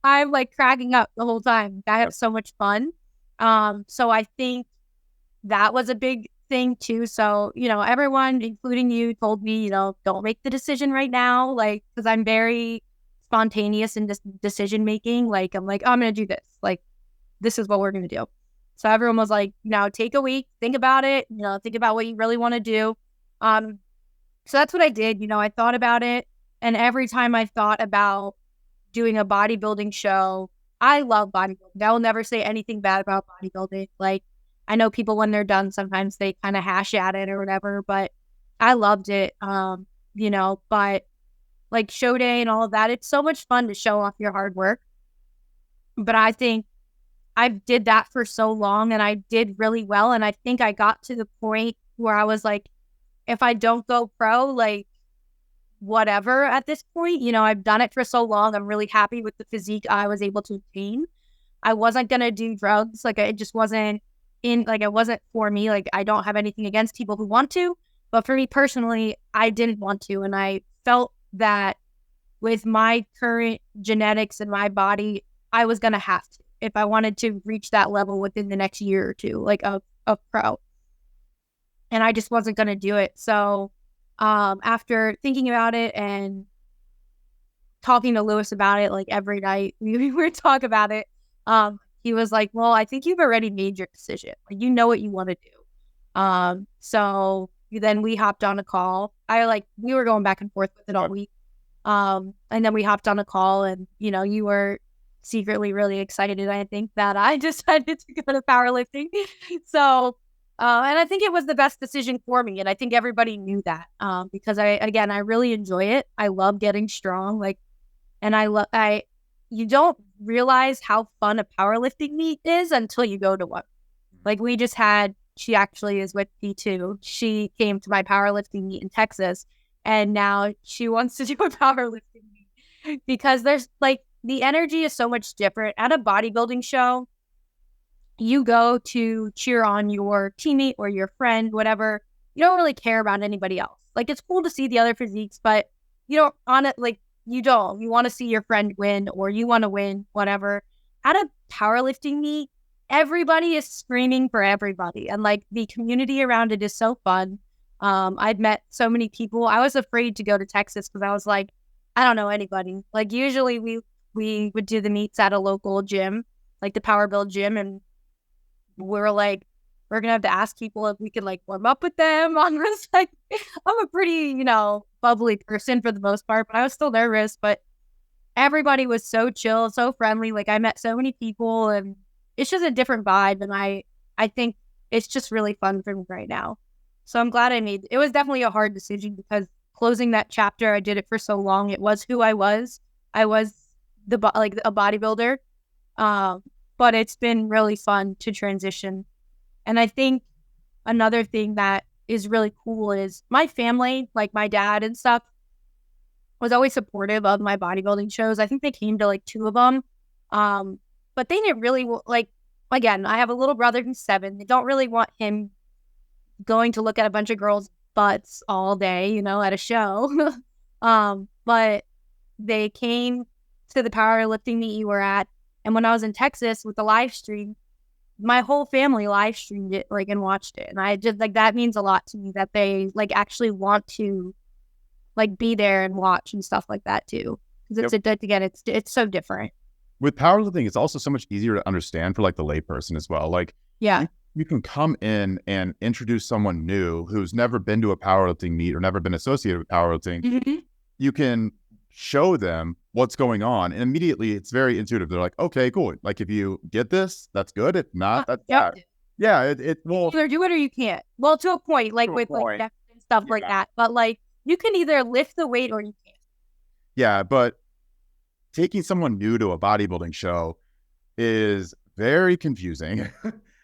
I'm like cracking up the whole time. I have so much fun. So I think that was a big thing too. So, everyone, including you, told me, don't make the decision right now. Like, because I'm very spontaneous in this decision making. Like, I'm like, oh, I'm going to do this. Like, this is what we're going to do. So everyone was like, take a week, think about it, think about what you really want to do. So that's what I did. I thought about it. And every time I thought about doing a bodybuilding show, I love bodybuilding. I will never say anything bad about bodybuilding. Like, I know people, when they're done, sometimes they kind of hash at it or whatever, but I loved it. But like show day and all of that, it's so much fun to show off your hard work. But I think I did that for so long and I did really well. And I think I got to the point where I was like, if I don't go pro, like whatever at this point, I've done it for so long. I'm really happy with the physique I was able to obtain. I wasn't going to do drugs. Like it just wasn't it wasn't for me. Like I don't have anything against people who want to, but for me personally, I didn't want to. And I felt that with my current genetics and my body, I was going to have to, if I wanted to reach that level within the next year or two, like a pro. And I just wasn't going to do it. So after thinking about it and talking to Lewis about it, like every night we would talk about it, he was like, well, I think you've already made your decision. Like, you know what you want to do. So then we hopped on a call. We were going back and forth with it all week. And then we hopped on a call and, you were secretly really excited, I think, that I decided to go to powerlifting. So, and I think it was the best decision for me. And I think everybody knew that, because I really enjoy it. I love getting strong. You don't realize how fun a powerlifting meet is until you go to one. Like she actually is with me too. She came to my powerlifting meet in Texas and now she wants to do a powerlifting meet because there's like, the energy is so much different. At a bodybuilding show, you go to cheer on your teammate or your friend, whatever. you don't really care about anybody else. Like, it's cool to see the other physiques, but you don't on it, like, you want to see your friend win, or you want to win, whatever. At a powerlifting meet, everybody is screaming for everybody, and like the community around it is so fun. I'd met so many people. I was afraid to go to Texas because I was like, I don't know anybody. Like, usually we would do the meets at a local gym, like the Power Build gym, and we were like, we're gonna have to ask people if we could like warm up with them. I was like, I'm a pretty, bubbly person for the most part, but I was still nervous. But everybody was so chill, so friendly. Like, I met so many people, and it's just a different vibe. And I think it's just really fun for me right now. So I'm glad it was definitely a hard decision, because closing that chapter, I did it for so long. It was who I was. I was a bodybuilder. But it's been really fun to transition. And I think another thing that is really cool is my family, like my dad and stuff, was always supportive of my bodybuilding shows. I think they came to like 2 of them. But they didn't really again, I have a little brother who's 7. They don't really want him going to look at a bunch of girls' butts all day, at a show. But they came to the powerlifting meet you were at. And when I was in Texas with the live stream, my whole family live streamed it, like, and watched it. And I just, like, that means a lot to me that they, like, actually want to, like, be there and watch and stuff like that too. Because it's so different. With powerlifting, it's also so much easier to understand for like the layperson as well. Like, yeah, you can come in and introduce someone new who's never been to a powerlifting meet or never been associated with powerlifting. Mm-hmm. You can show them what's going on, and immediately it's very intuitive. They're like, okay, cool. Like, if you get this, that's good. If not, that's bad. Yeah, it will either do it or you can't. Well, to a point, like with like depth and stuff like that. But like, you can either lift the weight or you can't. Yeah, but taking someone new to a bodybuilding show is very confusing.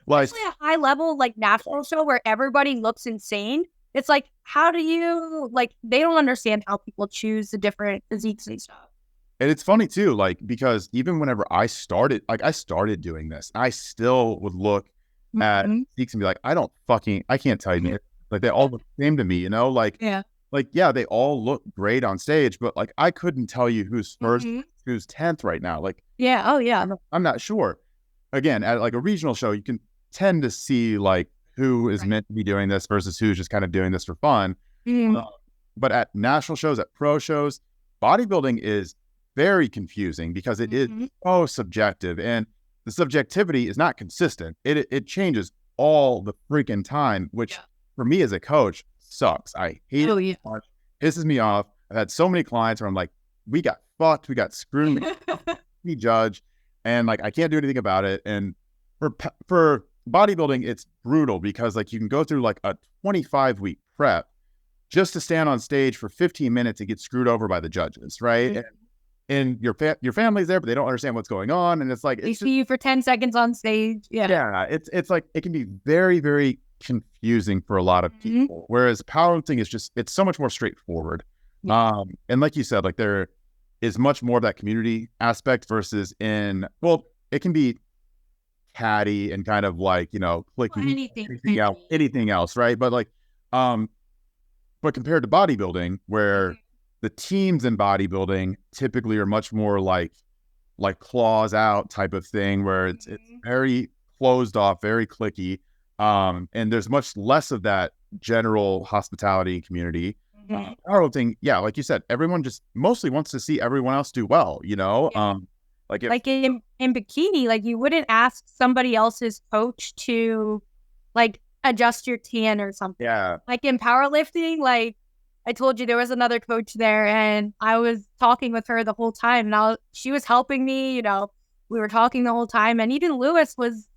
Like, especially a high level, like, national show where everybody looks insane. It's like, how do you, like, they don't understand how people choose the different physiques and stuff. And it's funny too, like, because even whenever I started doing this, I still would look at physiques and be like, I can't tell you. Like, they all look the same to me, like, yeah, they all look great on stage, but like, I couldn't tell you who's first, who's 10th right now. Like, I'm not sure. Again, at like a regional show, you can tend to see like who is meant to be doing this versus who's just kind of doing this for fun. But at national shows, at pro shows, bodybuilding is very confusing because it is so subjective, and the subjectivity is not consistent. It changes all the freaking time, which for me as a coach sucks. I hate it so much. Pisses me off. I've had so many clients where I'm like, we got fucked, we got screwed, we judge, and like, I can't do anything about it. And for bodybuilding, it's brutal because like, you can go through like a 25-week prep just to stand on stage for 15 minutes and get screwed over by the judges, right? And your family's there, but they don't understand what's going on, and it's like, they see you for 10 seconds on stage. It's like, it can be very, very confusing for a lot of people. Whereas powerlifting is it's so much more straightforward. And like you said, like, there is much more of that community aspect versus it can be catty and kind of like, clicking anything else, right? But like, but compared to bodybuilding, where the teams in bodybuilding typically are much more like claws out type of thing, where it's very closed off, very cliquey, and there's much less of that general hospitality community. Powerlifting, like you said, everyone just mostly wants to see everyone else do well, like in bikini, like, you wouldn't ask somebody else's coach to like adjust your tan or something. Like in powerlifting, like, I told you there was another coach there, and I was talking with her the whole time, and she was helping me, we were talking the whole time. And even Lewis was,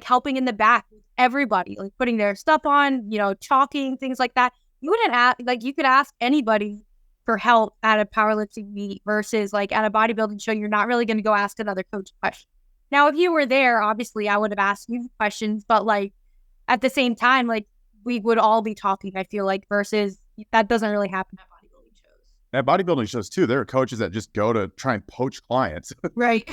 helping in the back with everybody, like putting their stuff on, chalking, things like that. You wouldn't ask, like, you could ask anybody for help at a powerlifting meet versus like at a bodybuilding show. You're not really going to go ask another coach a question. Now, if you were there, obviously I would have asked you questions, but like, at the same time, like, we would all be talking, I feel like, versus that doesn't really happen at bodybuilding shows. At bodybuilding shows too, there are coaches that just go to try and poach clients. Right.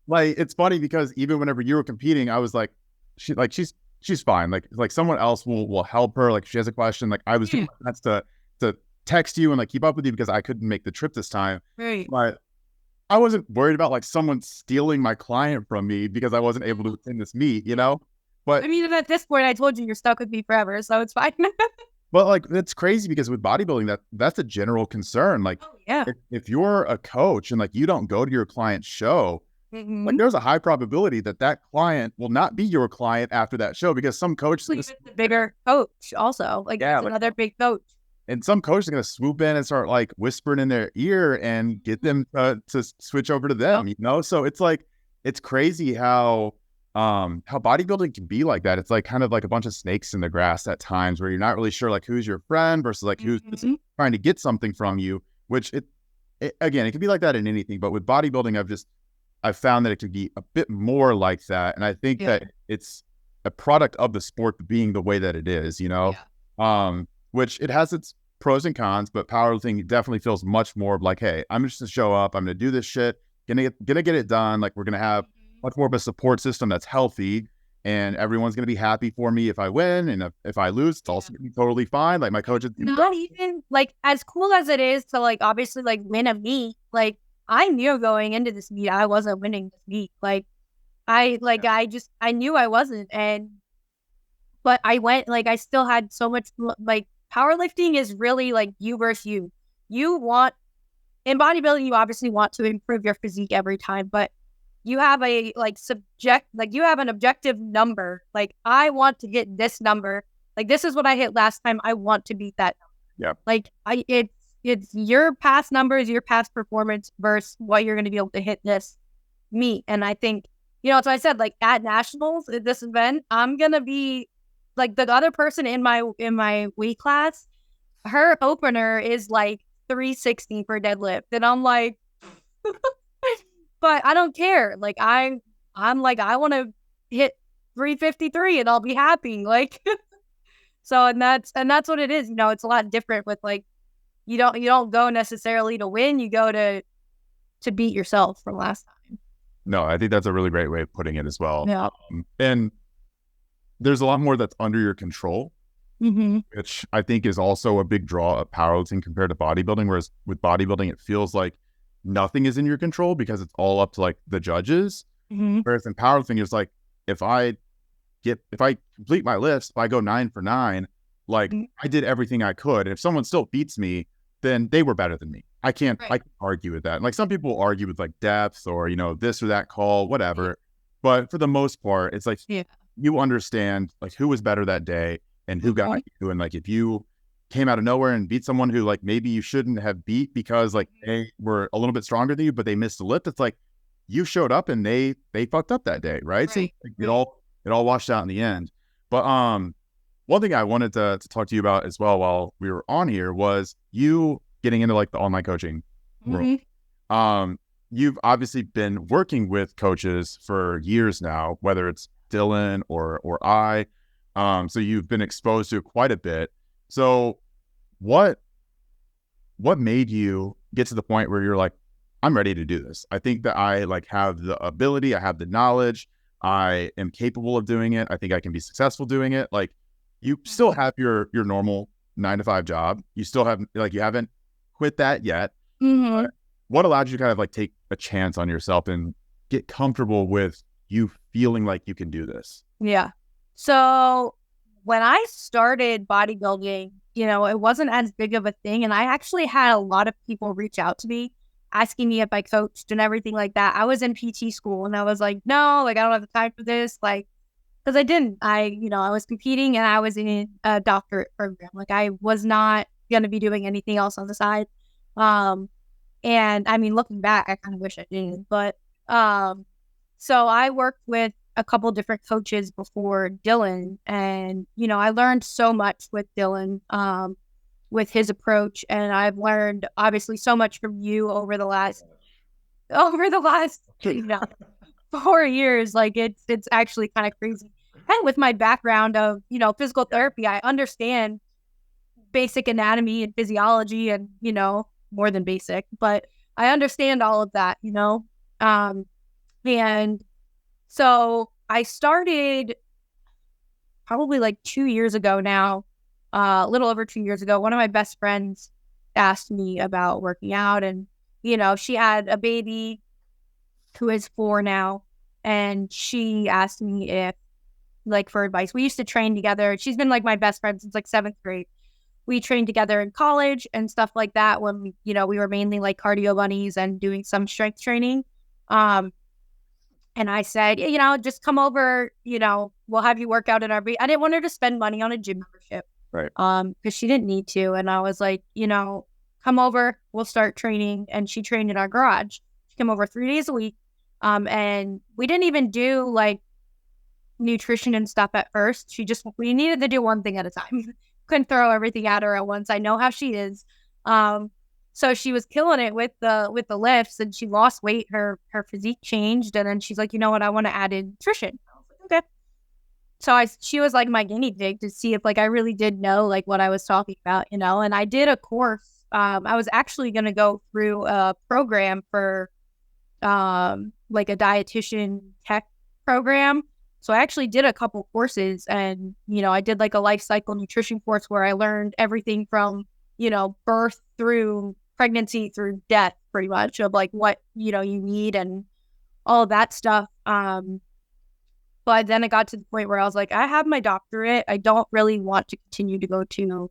Like, it's funny because even whenever you were competing, I was like, she's she's fine. Like someone else will help her. Like if she has a question, like I was doing my best to text you and like keep up with you because I couldn't make the trip this time. Right. But I wasn't worried about like someone stealing my client from me because I wasn't able to attend this meet, you know? But I mean, at this point, I told you you're stuck with me forever, so it's fine. but like that's crazy because with bodybuilding, that's a general concern. Like if you're a coach and like you don't go to your client's show, like there's a high probability that client will not be your client after that show because some coach is a bigger coach also. Like it's another big coach. And some coaches are going to swoop in and start like whispering in their ear and get them to switch over to them, you know? So it's like, it's crazy how bodybuilding can be like that. It's like kind of like a bunch of snakes in the grass at times where you're not really sure like who's your friend versus like who's trying to get something from you, which it again, it can be like that in anything, but with bodybuilding, I've found that it could be a bit more like that. And I think that it's a product of the sport being the way that it is, you know? Which it has its pros and cons, but powerlifting definitely feels much more like, hey, I'm just gonna show up, I'm gonna do this shit, gonna get it done. Like we're gonna have much more of a support system that's healthy, and everyone's gonna be happy for me if I win, and if I lose, it's also gonna be totally fine. Like my coach is not even like as cool as it is to like obviously like win a meet. Like I knew going into this meet I wasn't winning this meet. Like I knew I wasn't, but I went. Like I still had so much like. Powerlifting is really like you versus you. In bodybuilding, you obviously want to improve your physique every time, but you have you have an objective number. Like I want to get this number. Like this is what I hit last time. I want to beat that number. Yeah. Like it's your past numbers, your past performance versus what you're going to be able to hit this meet. And I think, so I said like at nationals at this event, I'm going to be like the other person in my weight class, her opener is like 360 for deadlift. And I'm like, but I don't care. Like I'm like, I want to hit 353 and I'll be happy. Like, so, and that's what it is. It's a lot different with like, you don't go necessarily to win. You go to beat yourself from last time. No, I think that's a really great way of putting it as well. Yeah. And there's a lot more that's under your control, which I think is also a big draw of powerlifting compared to bodybuilding. Whereas with bodybuilding, it feels like nothing is in your control because it's all up to like the judges. Whereas in powerlifting, it's like, if I complete my lifts, if I go 9 for 9, like I did everything I could. And if someone still beats me, then they were better than me. I can't argue with that. And like some people will argue with like depth or, this or that call, whatever. But for the most part, it's like, you understand like who was better that day and who got you. And like, if you came out of nowhere and beat someone who like, maybe you shouldn't have beat because like they were a little bit stronger than you, but they missed a lift. It's like, you showed up and they fucked up that day. Right. So like, it all washed out in the end. But, one thing I wanted to talk to you about as well while we were on here was you getting into like the online coaching world. You've obviously been working with coaches for years now, whether it's Dylan or I. So you've been exposed to it quite a bit. So what made you get to the point where you're like, I'm ready to do this? I think that I like have the ability, I have the knowledge, I am capable of doing it. I think I can be successful doing it. Like you still have your normal 9-to-5 job. You still have like, you haven't quit that yet. What allowed you to kind of like take a chance on yourself and get comfortable with you feeling like you can do this? Yeah. So when I started bodybuilding, it wasn't as big of a thing. And I actually had a lot of people reach out to me asking me if I coached and everything like that. I was in PT school and I was like, no, like I don't have the time for this. Like, because I didn't. I was competing and I was in a doctorate program. Like I was not going to be doing anything else on the side. And I mean, looking back, I kind of wish I did. But so I worked with a couple different coaches before Dylan. And, I learned so much with Dylan with his approach. And I've learned obviously so much from you over the last 4 years. Like it's actually kind of crazy. And with my background of, physical therapy, I understand basic anatomy and physiology and, more than basic, but I understand all of that, and so I started probably like 2 years ago now, a little over 2 years ago, one of my best friends asked me about working out, and, she had a baby who is 4 now, and she asked me if, like, for advice. We used to train together. She's been like my best friend since like 7th grade. We trained together in college and stuff like that when, we were mainly like cardio bunnies and doing some strength training. And I said, just come over, we'll have you work out in our I didn't want her to spend money on a gym membership. Right. Because she didn't need to. And I was like, come over, we'll start training. And she trained in our garage. She came over 3 days a week. And we didn't even do like nutrition and stuff at first. We needed to do one thing at a time. Couldn't throw everything at her at once. I know how she is. So she was killing it with the lifts, and she lost weight. Her physique changed, and then she's like, you know what, I want to add in nutrition. I was like, okay. So she was like my guinea pig to see if like I really did know like what I was talking about, and I did a course. I was actually going to go through a program for like a dietitian tech program. So I actually did a couple courses, and, I did like a life cycle nutrition course where I learned everything from, birth through pregnancy through death, pretty much, of like what, you need and all of that stuff. But then it got to the point where I was like, I have my doctorate. I don't really want to continue to go to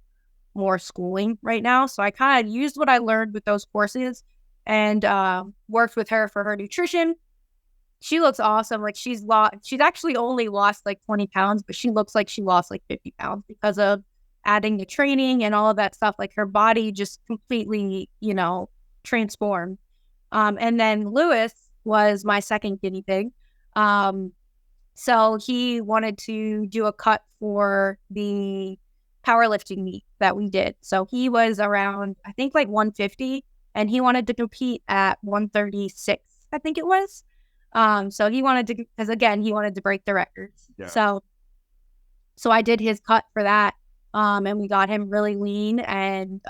more schooling right now. So I kind of used what I learned with those courses and worked with her for her nutrition. She looks awesome. Like she's actually only lost like 20 pounds, but she looks like she lost like 50 pounds because of adding the training and all of that stuff. Like her body just completely, transformed. And then Lewis was my second guinea pig. So he wanted to do a cut for the powerlifting meet that we did. So he was around, I think like 150, and he wanted to compete at 136, I think it was. So he wanted to, because again, he wanted to break the records. Yeah. So I did his cut for that. And we got him really lean. And,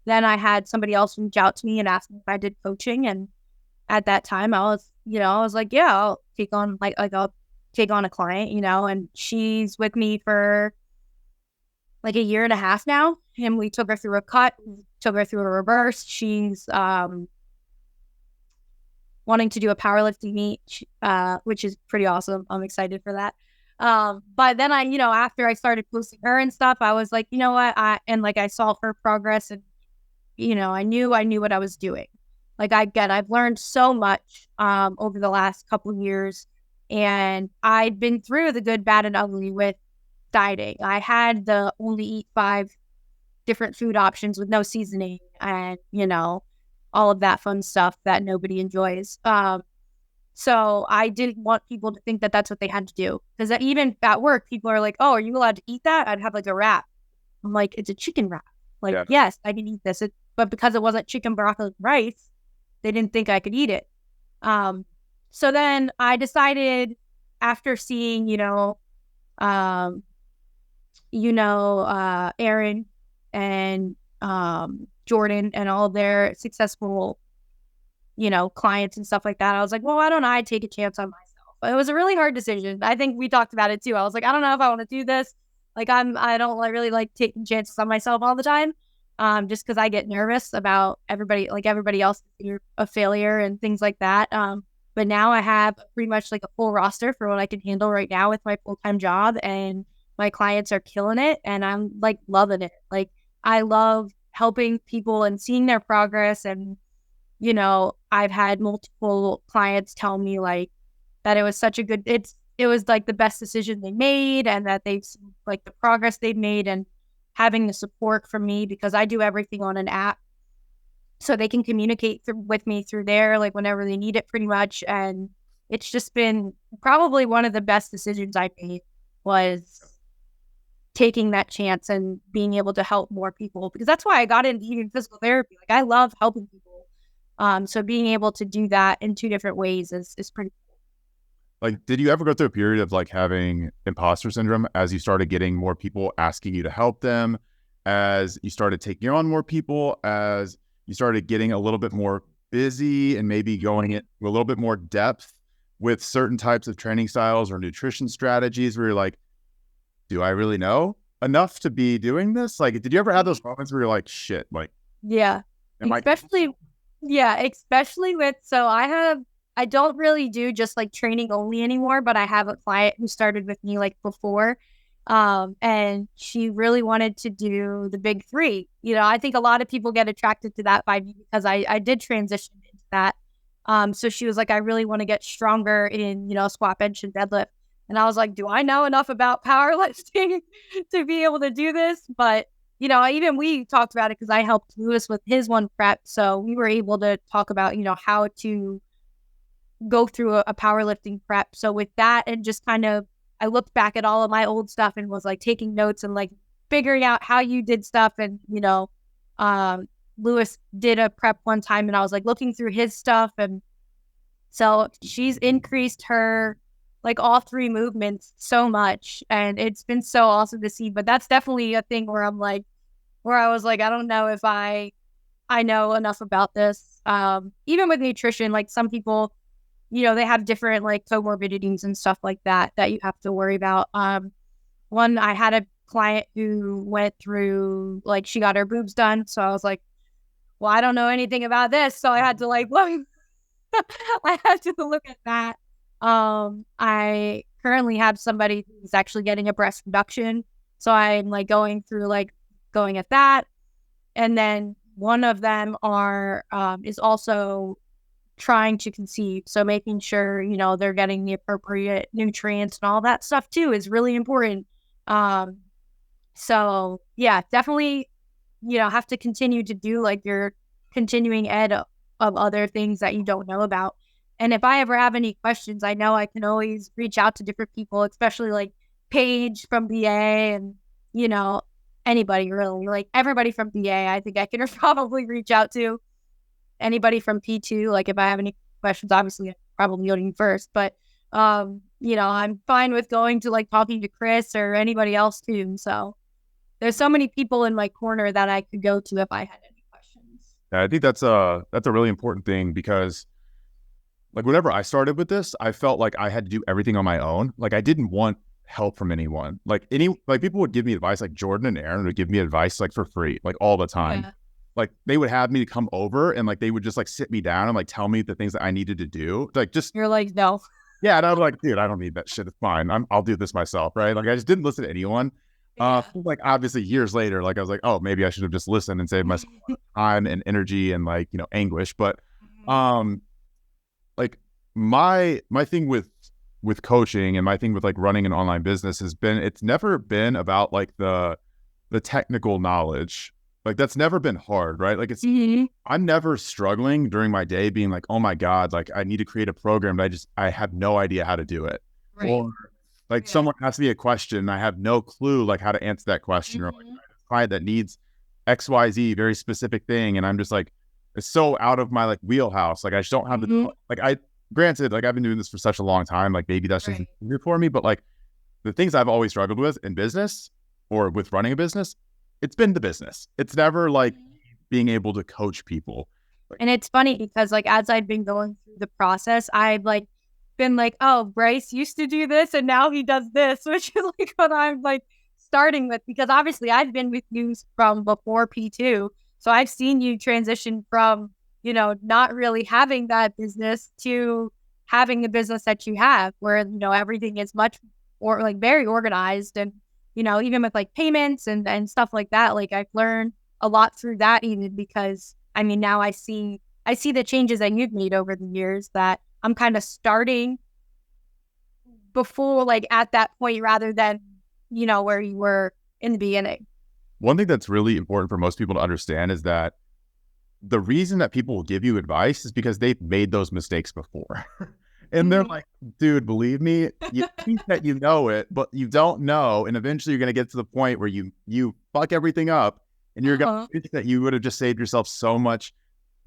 then I had somebody else reach out to me and ask me if I did coaching. And at that time I was like, yeah, I'll take on I'll take on a client, and she's with me for like 1.5 years now. And we took her through a cut, took her through a reverse. She's, wanting to do a powerlifting meet, which is pretty awesome. I'm excited for that. But then after I started posting her and stuff, I was like, you know what? I saw her progress, and, I knew what I was doing. Like I've learned so much, over the last couple of years, and I'd been through the good, bad, and ugly with dieting. I had the only eat 5 different food options with no seasoning, and, all of that fun stuff that nobody enjoys. So I didn't want people to think that that's what they had to do. Because even at work, people are like, oh, are you allowed to eat that? I'd have like a wrap. I'm like, it's a chicken wrap. Like, yeah. Yes, I can eat this. But because it wasn't chicken, broccoli, and rice, they didn't think I could eat it. So then I decided, after seeing, Aaron and Jordan and all their successful, clients and stuff like that, I was like, well, why don't I take a chance on myself? But it was a really hard decision. I think we talked about it too. I was like, I don't know if I want to do this. Like I don't really like taking chances on myself all the time. Just because I get nervous about everybody else being a failure and things like that. But now I have pretty much like a full roster for what I can handle right now with my full-time job, and my clients are killing it, and I'm like loving it. Like I love helping people and seeing their progress. And, I've had multiple clients tell me like that it was such a good, it was like the best decision they made, and that they've seen like the progress they've made, and having the support from me, because I do everything on an app. So they can communicate with me through there, like whenever they need it, pretty much. And it's just been probably one of the best decisions I made, was taking that chance and being able to help more people, because that's why I got into even physical therapy. Like I love helping people. So being able to do that in 2 different ways is pretty cool. Like, did you ever go through a period of like having imposter syndrome as you started getting more people asking you to help them, as you started taking on more people, as you started getting a little bit more busy and maybe going into a little bit more depth with certain types of training styles or nutrition strategies, where you're like, do I really know enough to be doing this? Like, did you ever have those moments where you're like, shit, like, Yeah. Especially with, so I don't really do just like training only anymore, but I have a client who started with me like before. And she really wanted to do the big three. I think a lot of people get attracted to that by me because I did transition into that. So she was like, I really want to get stronger in, squat, bench, and deadlift. And I was like, do I know enough about powerlifting to be able to do this? But, even we talked about it because I helped Lewis with his one prep. So we were able to talk about, how to go through a powerlifting prep. So with that, and just kind of, I looked back at all of my old stuff and was like taking notes and like figuring out how you did stuff. And, Lewis did a prep one time and I was like looking through his stuff. And so she's increased her, like all three movements so much. And it's been so awesome to see. But that's definitely a thing where I was like, I don't know if I know enough about this. Even with nutrition, like some people, they have different like comorbidities and stuff like that you have to worry about. I had a client who went through, like, she got her boobs done. So I was like, well, I don't know anything about this. So I had to like, look, I had to look at that. I currently have somebody who's actually getting a breast reduction. So I'm like going at that. And then one of them is also trying to conceive. So making sure, they're getting the appropriate nutrients and all that stuff too is really important. So yeah, definitely, have to continue to do like your continuing ed of other things that you don't know about. And if I ever have any questions, I know I can always reach out to different people, especially like Paige from BA and, anybody really, like everybody from BA, I think I can probably reach out to. Anybody from P2, like if I have any questions, obviously I probably go to you first, but I'm fine with going to like talking to Chris or anybody else too. So there's so many people in my corner that I could go to if I had any questions. Yeah, I think that's a really important thing because like whenever I started with this, I felt like I had to do everything on my own. Like I didn't want help from anyone. Like people would give me advice, like Jordan and Aaron would give me advice like for free, like all the time. Yeah. Like they would have me to come over and like they would just like sit me down and like tell me the things that I needed to do. Like just you're like, no. Yeah, and I'm like, dude, I don't need that shit. It's fine. I'll do this myself, right? Like I just didn't listen to anyone. Yeah. Like obviously years later, like I was like, oh, maybe I should have just listened and saved myself time and energy and like, anguish. But like my thing with coaching and my thing with like running an online business has been, it's never been about like the technical knowledge. Like that's never been hard, right? Like it's, I'm never struggling during my day being like, oh my God, like I need to create a program, but I have no idea how to do it. Right. Or like someone asks me a question and I have no clue like how to answer that question, or like a client that needs XYZ, very specific thing. And I'm just like, it's so out of my like wheelhouse. Like I just don't have granted, like I've been doing this for such a long time, like maybe that's just new for me, but like the things I've always struggled with in business or with running a business, it's been the business. It's never like being able to coach people. And it's funny because like, as I've been going through the process, I've like been like, oh, Bryce used to do this and now he does this, which is like what I'm like starting with, because obviously I've been with you from before P2. So I've seen you transition from, not really having that business to having the business that you have where, everything is much or like very organized. And, even with like payments and stuff like that, like I've learned a lot through that, even because I mean, now I see the changes that you've made over the years that I'm kind of starting before, like at that point, rather than, where you were in the beginning. One thing that's really important for most people to understand is that the reason that people will give you advice is because they've made those mistakes before. And they're like, dude, believe me, you think that you know it, but you don't know. And eventually you're going to get to the point where you fuck everything up and you're going to think that you would have just saved yourself so much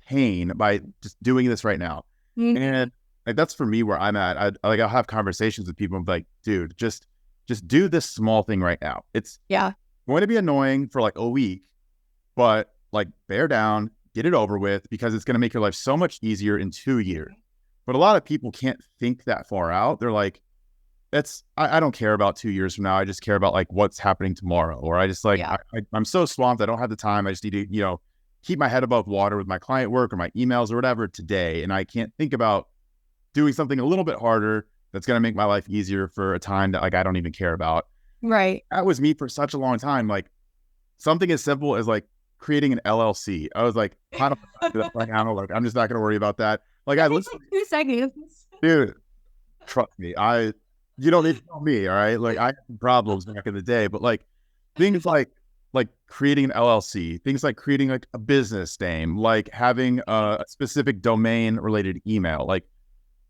pain by just doing this right now. And like, that's for me where I'm at. I'll have conversations with people and be like, dude, just do this small thing right now. It's going to be annoying for like a week, but like bear down, get it over with, because it's going to make your life so much easier in 2 years. But a lot of people can't think that far out. They're like, I don't care about 2 years from now. I just care about like what's happening tomorrow. Or I just like, I'm so swamped. I don't have the time. I just need to, keep my head above water with my client work or my emails or whatever today. And I can't think about doing something a little bit harder that's going to make my life easier for a time that like, I don't even care about. Right. That was me for such a long time. Like something as simple as like creating an LLC. I was like, I don't do that right now. Like, I'm just not going to worry about that. Like I listen, like 2 seconds. Dude, trust me. You don't need to tell me. All right. Like I had problems back in the day, but like things like creating an LLC, things like creating like a business name, like having a specific domain related email, like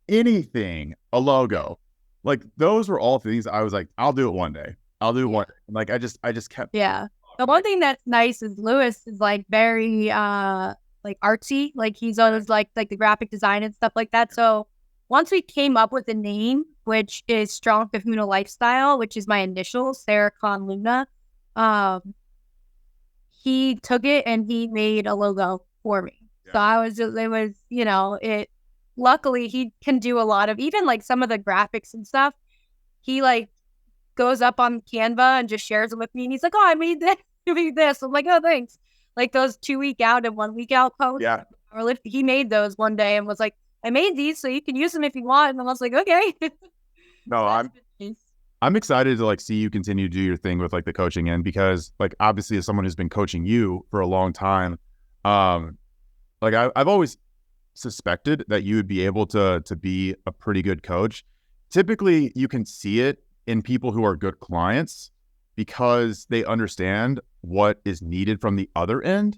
anything, a logo, like those were all things I was like, I'll do it one day. I'll do it one day. Like I just kept. Yeah. The one thing that's nice is Lewis is like very like artsy. Like he's always like the graphic design and stuff like that. So once we came up with a name, which is Strong Kahuna Lifestyle, which is my initials, Sarah Kahan Luna, he took it and he made a logo for me. Yeah. So I was just, it was, luckily he can do a lot of, even like some of the graphics and stuff. He like goes up on Canva and just shares it with me. And he's like, oh, I made this, you made this. I'm like, oh, thanks. Like those 2 week out and 1 week out posts. Yeah. He made those one day and was like, I made these so you can use them if you want. And I was like, okay. No, I'm excited to like see you continue to do your thing with like the coaching end, because like obviously as someone who's been coaching you for a long time, like I've always suspected that you would be able to be a pretty good coach. Typically you can see it in people who are good clients because they understand what is needed from the other end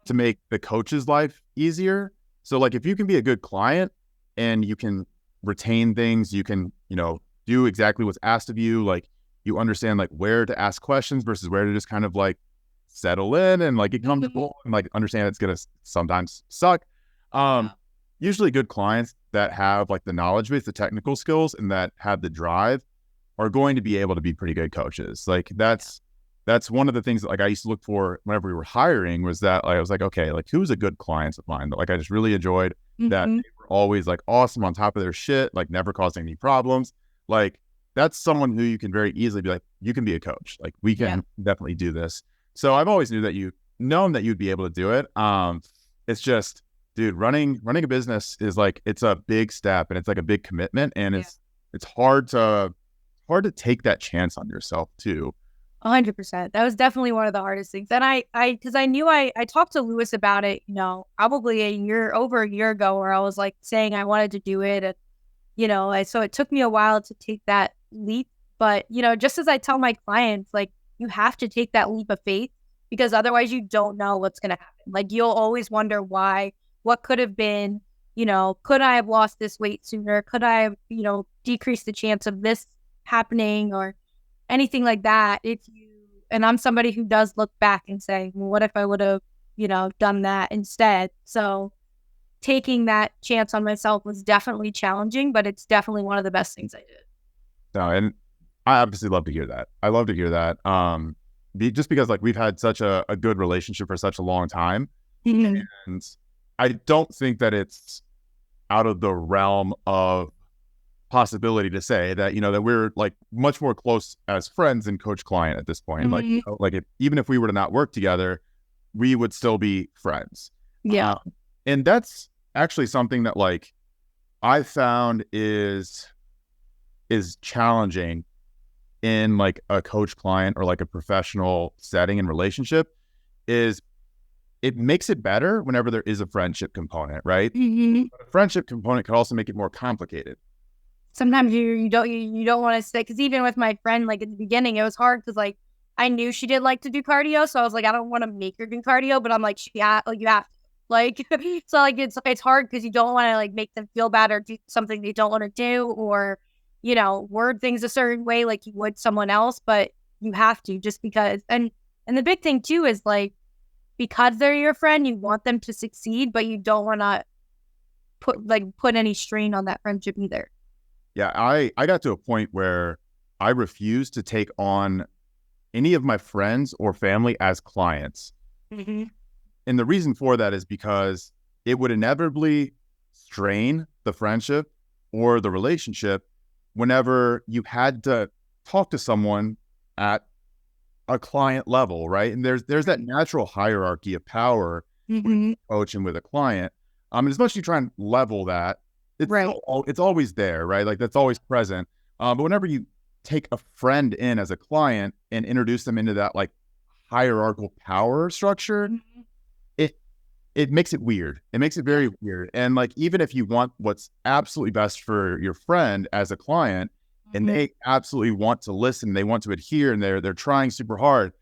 to make the coach's life easier. So like if you can be a good client and you can retain things, you can, do exactly what's asked of you. Like you understand like where to ask questions versus where to just kind of like settle in and like get comfortable and like understand it's going to sometimes suck. Usually good clients that have like the knowledge base, the technical skills, and that have the drive are going to be able to be pretty good coaches. Like that's one of the things that like I used to look for whenever we were hiring, was that like, I was like, okay, like who's a good client of mine that like I just really enjoyed, that they were always like awesome, on top of their shit, like never causing any problems. Like that's someone who you can very easily be like, you can be a coach. Like we can definitely do this. So I've always known that you'd be able to do it. It's just, dude, running a business is like, it's a big step and it's like a big commitment, and it's hard to take that chance on yourself too. 100%. That was definitely one of the hardest things. And because I knew I talked to Lewis about it, probably over a year ago, where I was like saying I wanted to do it. And, so it took me a while to take that leap. But, just as I tell my clients, like you have to take that leap of faith, because otherwise you don't know what's going to happen. Like you'll always wonder why, what could have been, could I have lost this weight sooner? Could I have, decreased the chance of this happening or anything like that? And I'm somebody who does look back and say, well, what if I would have, done that instead? So taking that chance on myself was definitely challenging, but it's definitely one of the best things I did. No, and I obviously love to hear that. I love to hear that. Just because like we've had such a good relationship for such a long time. And I don't think that it's out of the realm of possibility to say that, that we're like much more close as friends than coach client at this point. Like even if we were to not work together, we would still be friends. Yeah. And that's actually something that like I found is challenging in like a coach client or like a professional setting and relationship, is it makes it better whenever there is a friendship component, right? But a friendship component could also make it more complicated. Sometimes you don't want to stay, because even with my friend, like at the beginning, it was hard because like I knew she didn't like to do cardio, so I was like, I don't want to make her do cardio, but I'm like, you have to. Like, so like it's hard because you don't want to like make them feel bad or do something they don't want to do, or word things a certain way like you would someone else, but you have to, just because. And the big thing too is like, because they're your friend, you want them to succeed, but you don't want to put any strain on that friendship either. Yeah, I got to a point where I refused to take on any of my friends or family as clients. And the reason for that is because it would inevitably strain the friendship or the relationship whenever you had to talk to someone at a client level, right? And there's that natural hierarchy of power with coach and with a client. And as much as you try and level that, it's always there, right? Like that's always present. But whenever you take a friend in as a client and introduce them into that like hierarchical power structure, it makes it weird. It makes it very weird. And like, even if you want what's absolutely best for your friend as a client, and they absolutely want to listen, they want to adhere, and they're trying super hard,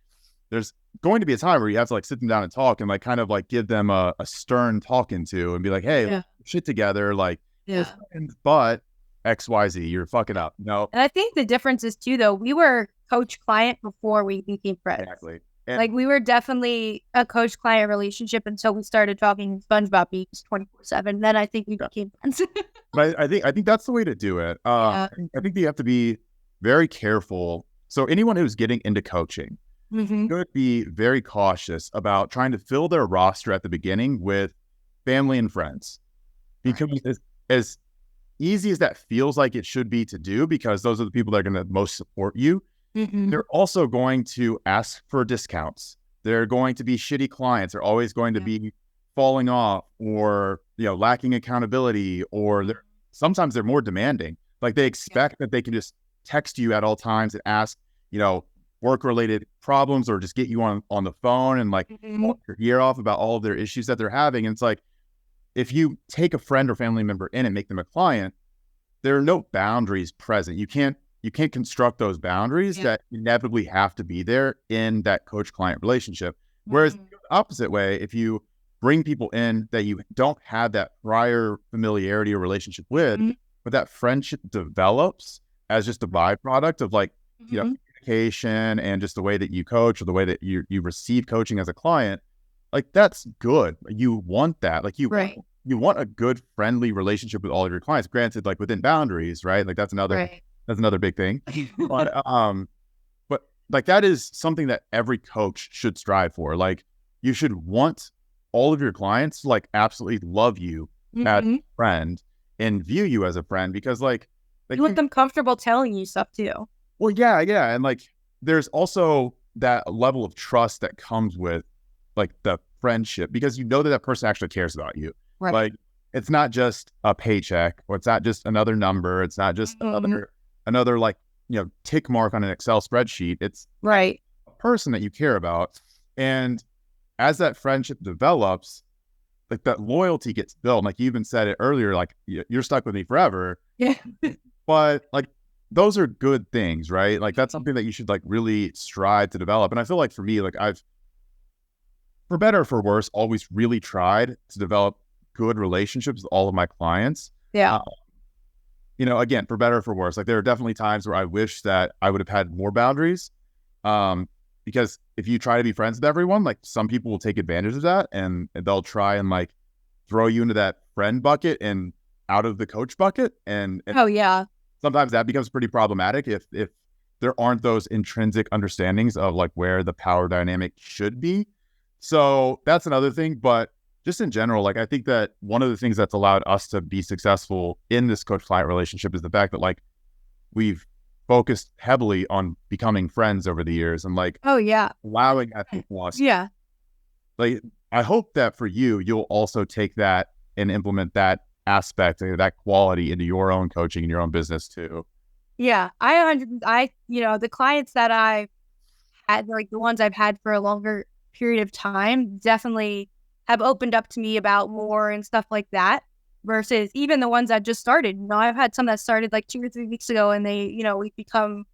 there's going to be a time where you have to like sit them down and talk and like kind of like give them a stern talking to and be like, hey, shit together, like, but XYZ, you're fucking up. No. And I think the difference is too, though, we were coach client before we became friends. Exactly. And like we were definitely a coach client relationship until we started talking SpongeBob beats 24/7. Then I think we became friends. But I think that's the way to do it. I think you have to be very careful. So anyone who's getting into coaching should be very cautious about trying to fill their roster at the beginning with family and friends, because as easy as that feels like it should be to do, because those are the people that are going to most support you. They're also going to ask for discounts. They're going to be shitty clients. They're always going to be falling off, or lacking accountability, or sometimes they're more demanding. Like they expect that they can just text you at all times and ask, work-related problems, or just get you on the phone and like talk your ear off about all of their issues that they're having. And it's like, if you take a friend or family member in and make them a client, there are no boundaries present. You can't construct those boundaries that inevitably have to be there in that coach-client relationship. Whereas the opposite way, if you bring people in that you don't have that prior familiarity or relationship with, but that friendship develops as just a byproduct of like, communication and just the way that you coach, or the way that you receive coaching as a client, like that's good. You want that. Like you want a good, friendly relationship with all of your clients, granted, like within boundaries, right? Like that's another big thing. But like that is something that every coach should strive for. Like you should want all of your clients to like absolutely love you as a friend and view you as a friend, because like you want them comfortable telling you stuff too. Well, yeah. And like there's also that level of trust that comes with like the friendship, because you know that person actually cares about you. Right. Like it's not just a paycheck, or it's not just another number. It's not just another like, tick mark on an Excel spreadsheet. It's a person that you care about. And as that friendship develops, like that loyalty gets built. Like you even said it earlier, like you're stuck with me forever. Yeah. But like, those are good things, right? Like that's something that you should like really strive to develop. And I feel like for me, like I've, for better or for worse, always really tried to develop good relationships with all of my clients. Yeah. Again, for better or for worse, like there are definitely times where I wish that I would have had more boundaries. Because if you try to be friends with everyone, like some people will take advantage of that, and they'll try and like throw you into that friend bucket and out of the coach bucket. And sometimes that becomes pretty problematic if there aren't those intrinsic understandings of like where the power dynamic should be. So that's another thing. But just in general, like I think that one of the things that's allowed us to be successful in this coach-client relationship is the fact that like we've focused heavily on becoming friends over the years, and like allowing that to plus. Yeah. Like I hope that for you, you'll also take that and implement that aspect, that quality into your own coaching and your own business too. Yeah. The clients that I've had, like the ones I've had for a longer period of time, definitely have opened up to me about more and stuff like that, versus even the ones that just started. I've had some that started like 2 or 3 weeks ago, and we've become,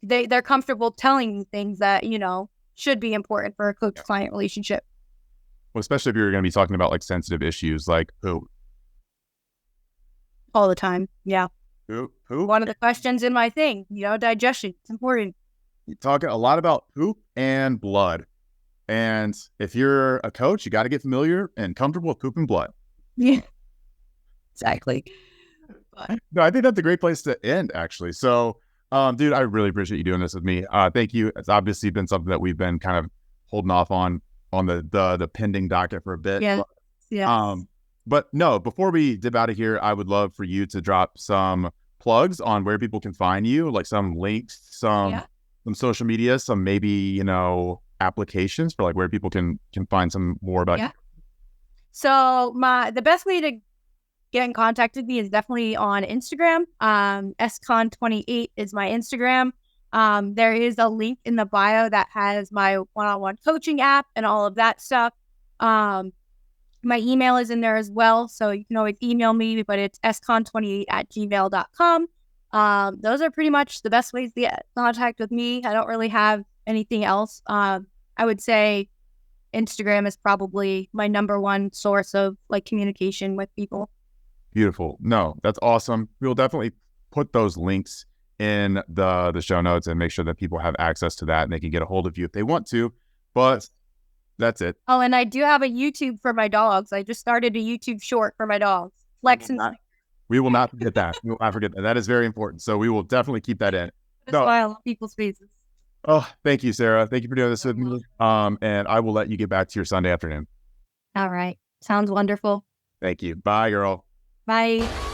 they're comfortable telling me things that, should be important for a coach-client relationship. Well, especially if you're going to be talking about like sensitive issues like poop. All the time. Yeah. Poop. One of the questions in my thing, digestion. It's important. You're talking a lot about poop and blood. And if you're a coach, you got to get familiar and comfortable with poop and blood. Yeah, exactly. But no, I think that's a great place to end, actually. So, dude, I really appreciate you doing this with me. Thank you. It's obviously been something that we've been kind of holding off on the pending docket for a bit. Yeah. But no, before we dip out of here, I would love for you to drop some plugs on where people can find you, like some links, some social media, some maybe, applications for like where people can find some more about you? So the best way to get in contact with me is definitely on Instagram. Scon28 is my Instagram. There is a link in the bio that has my one-on-one coaching app and all of that stuff. My email is in there as well, so you can always email me, but it's scon28@gmail.com. Those are pretty much the best ways to get in contact with me. I don't really have anything else. I would say Instagram is probably my number one source of like communication with people. Beautiful. No, that's awesome. We'll definitely put those links in the show notes and make sure that people have access to that and they can get a hold of you if they want to. But that's it. Oh, and I do have a YouTube for my dogs. I just started a YouTube short for my dogs. Flex and we will not forget that. We will not forget that. That is very important. So we will definitely keep that in. Smile on people's faces. Oh, thank you, Sarah. Thank you for doing this with me. And I will let you get back to your Sunday afternoon. All right. Sounds wonderful. Thank you. Bye, girl. Bye.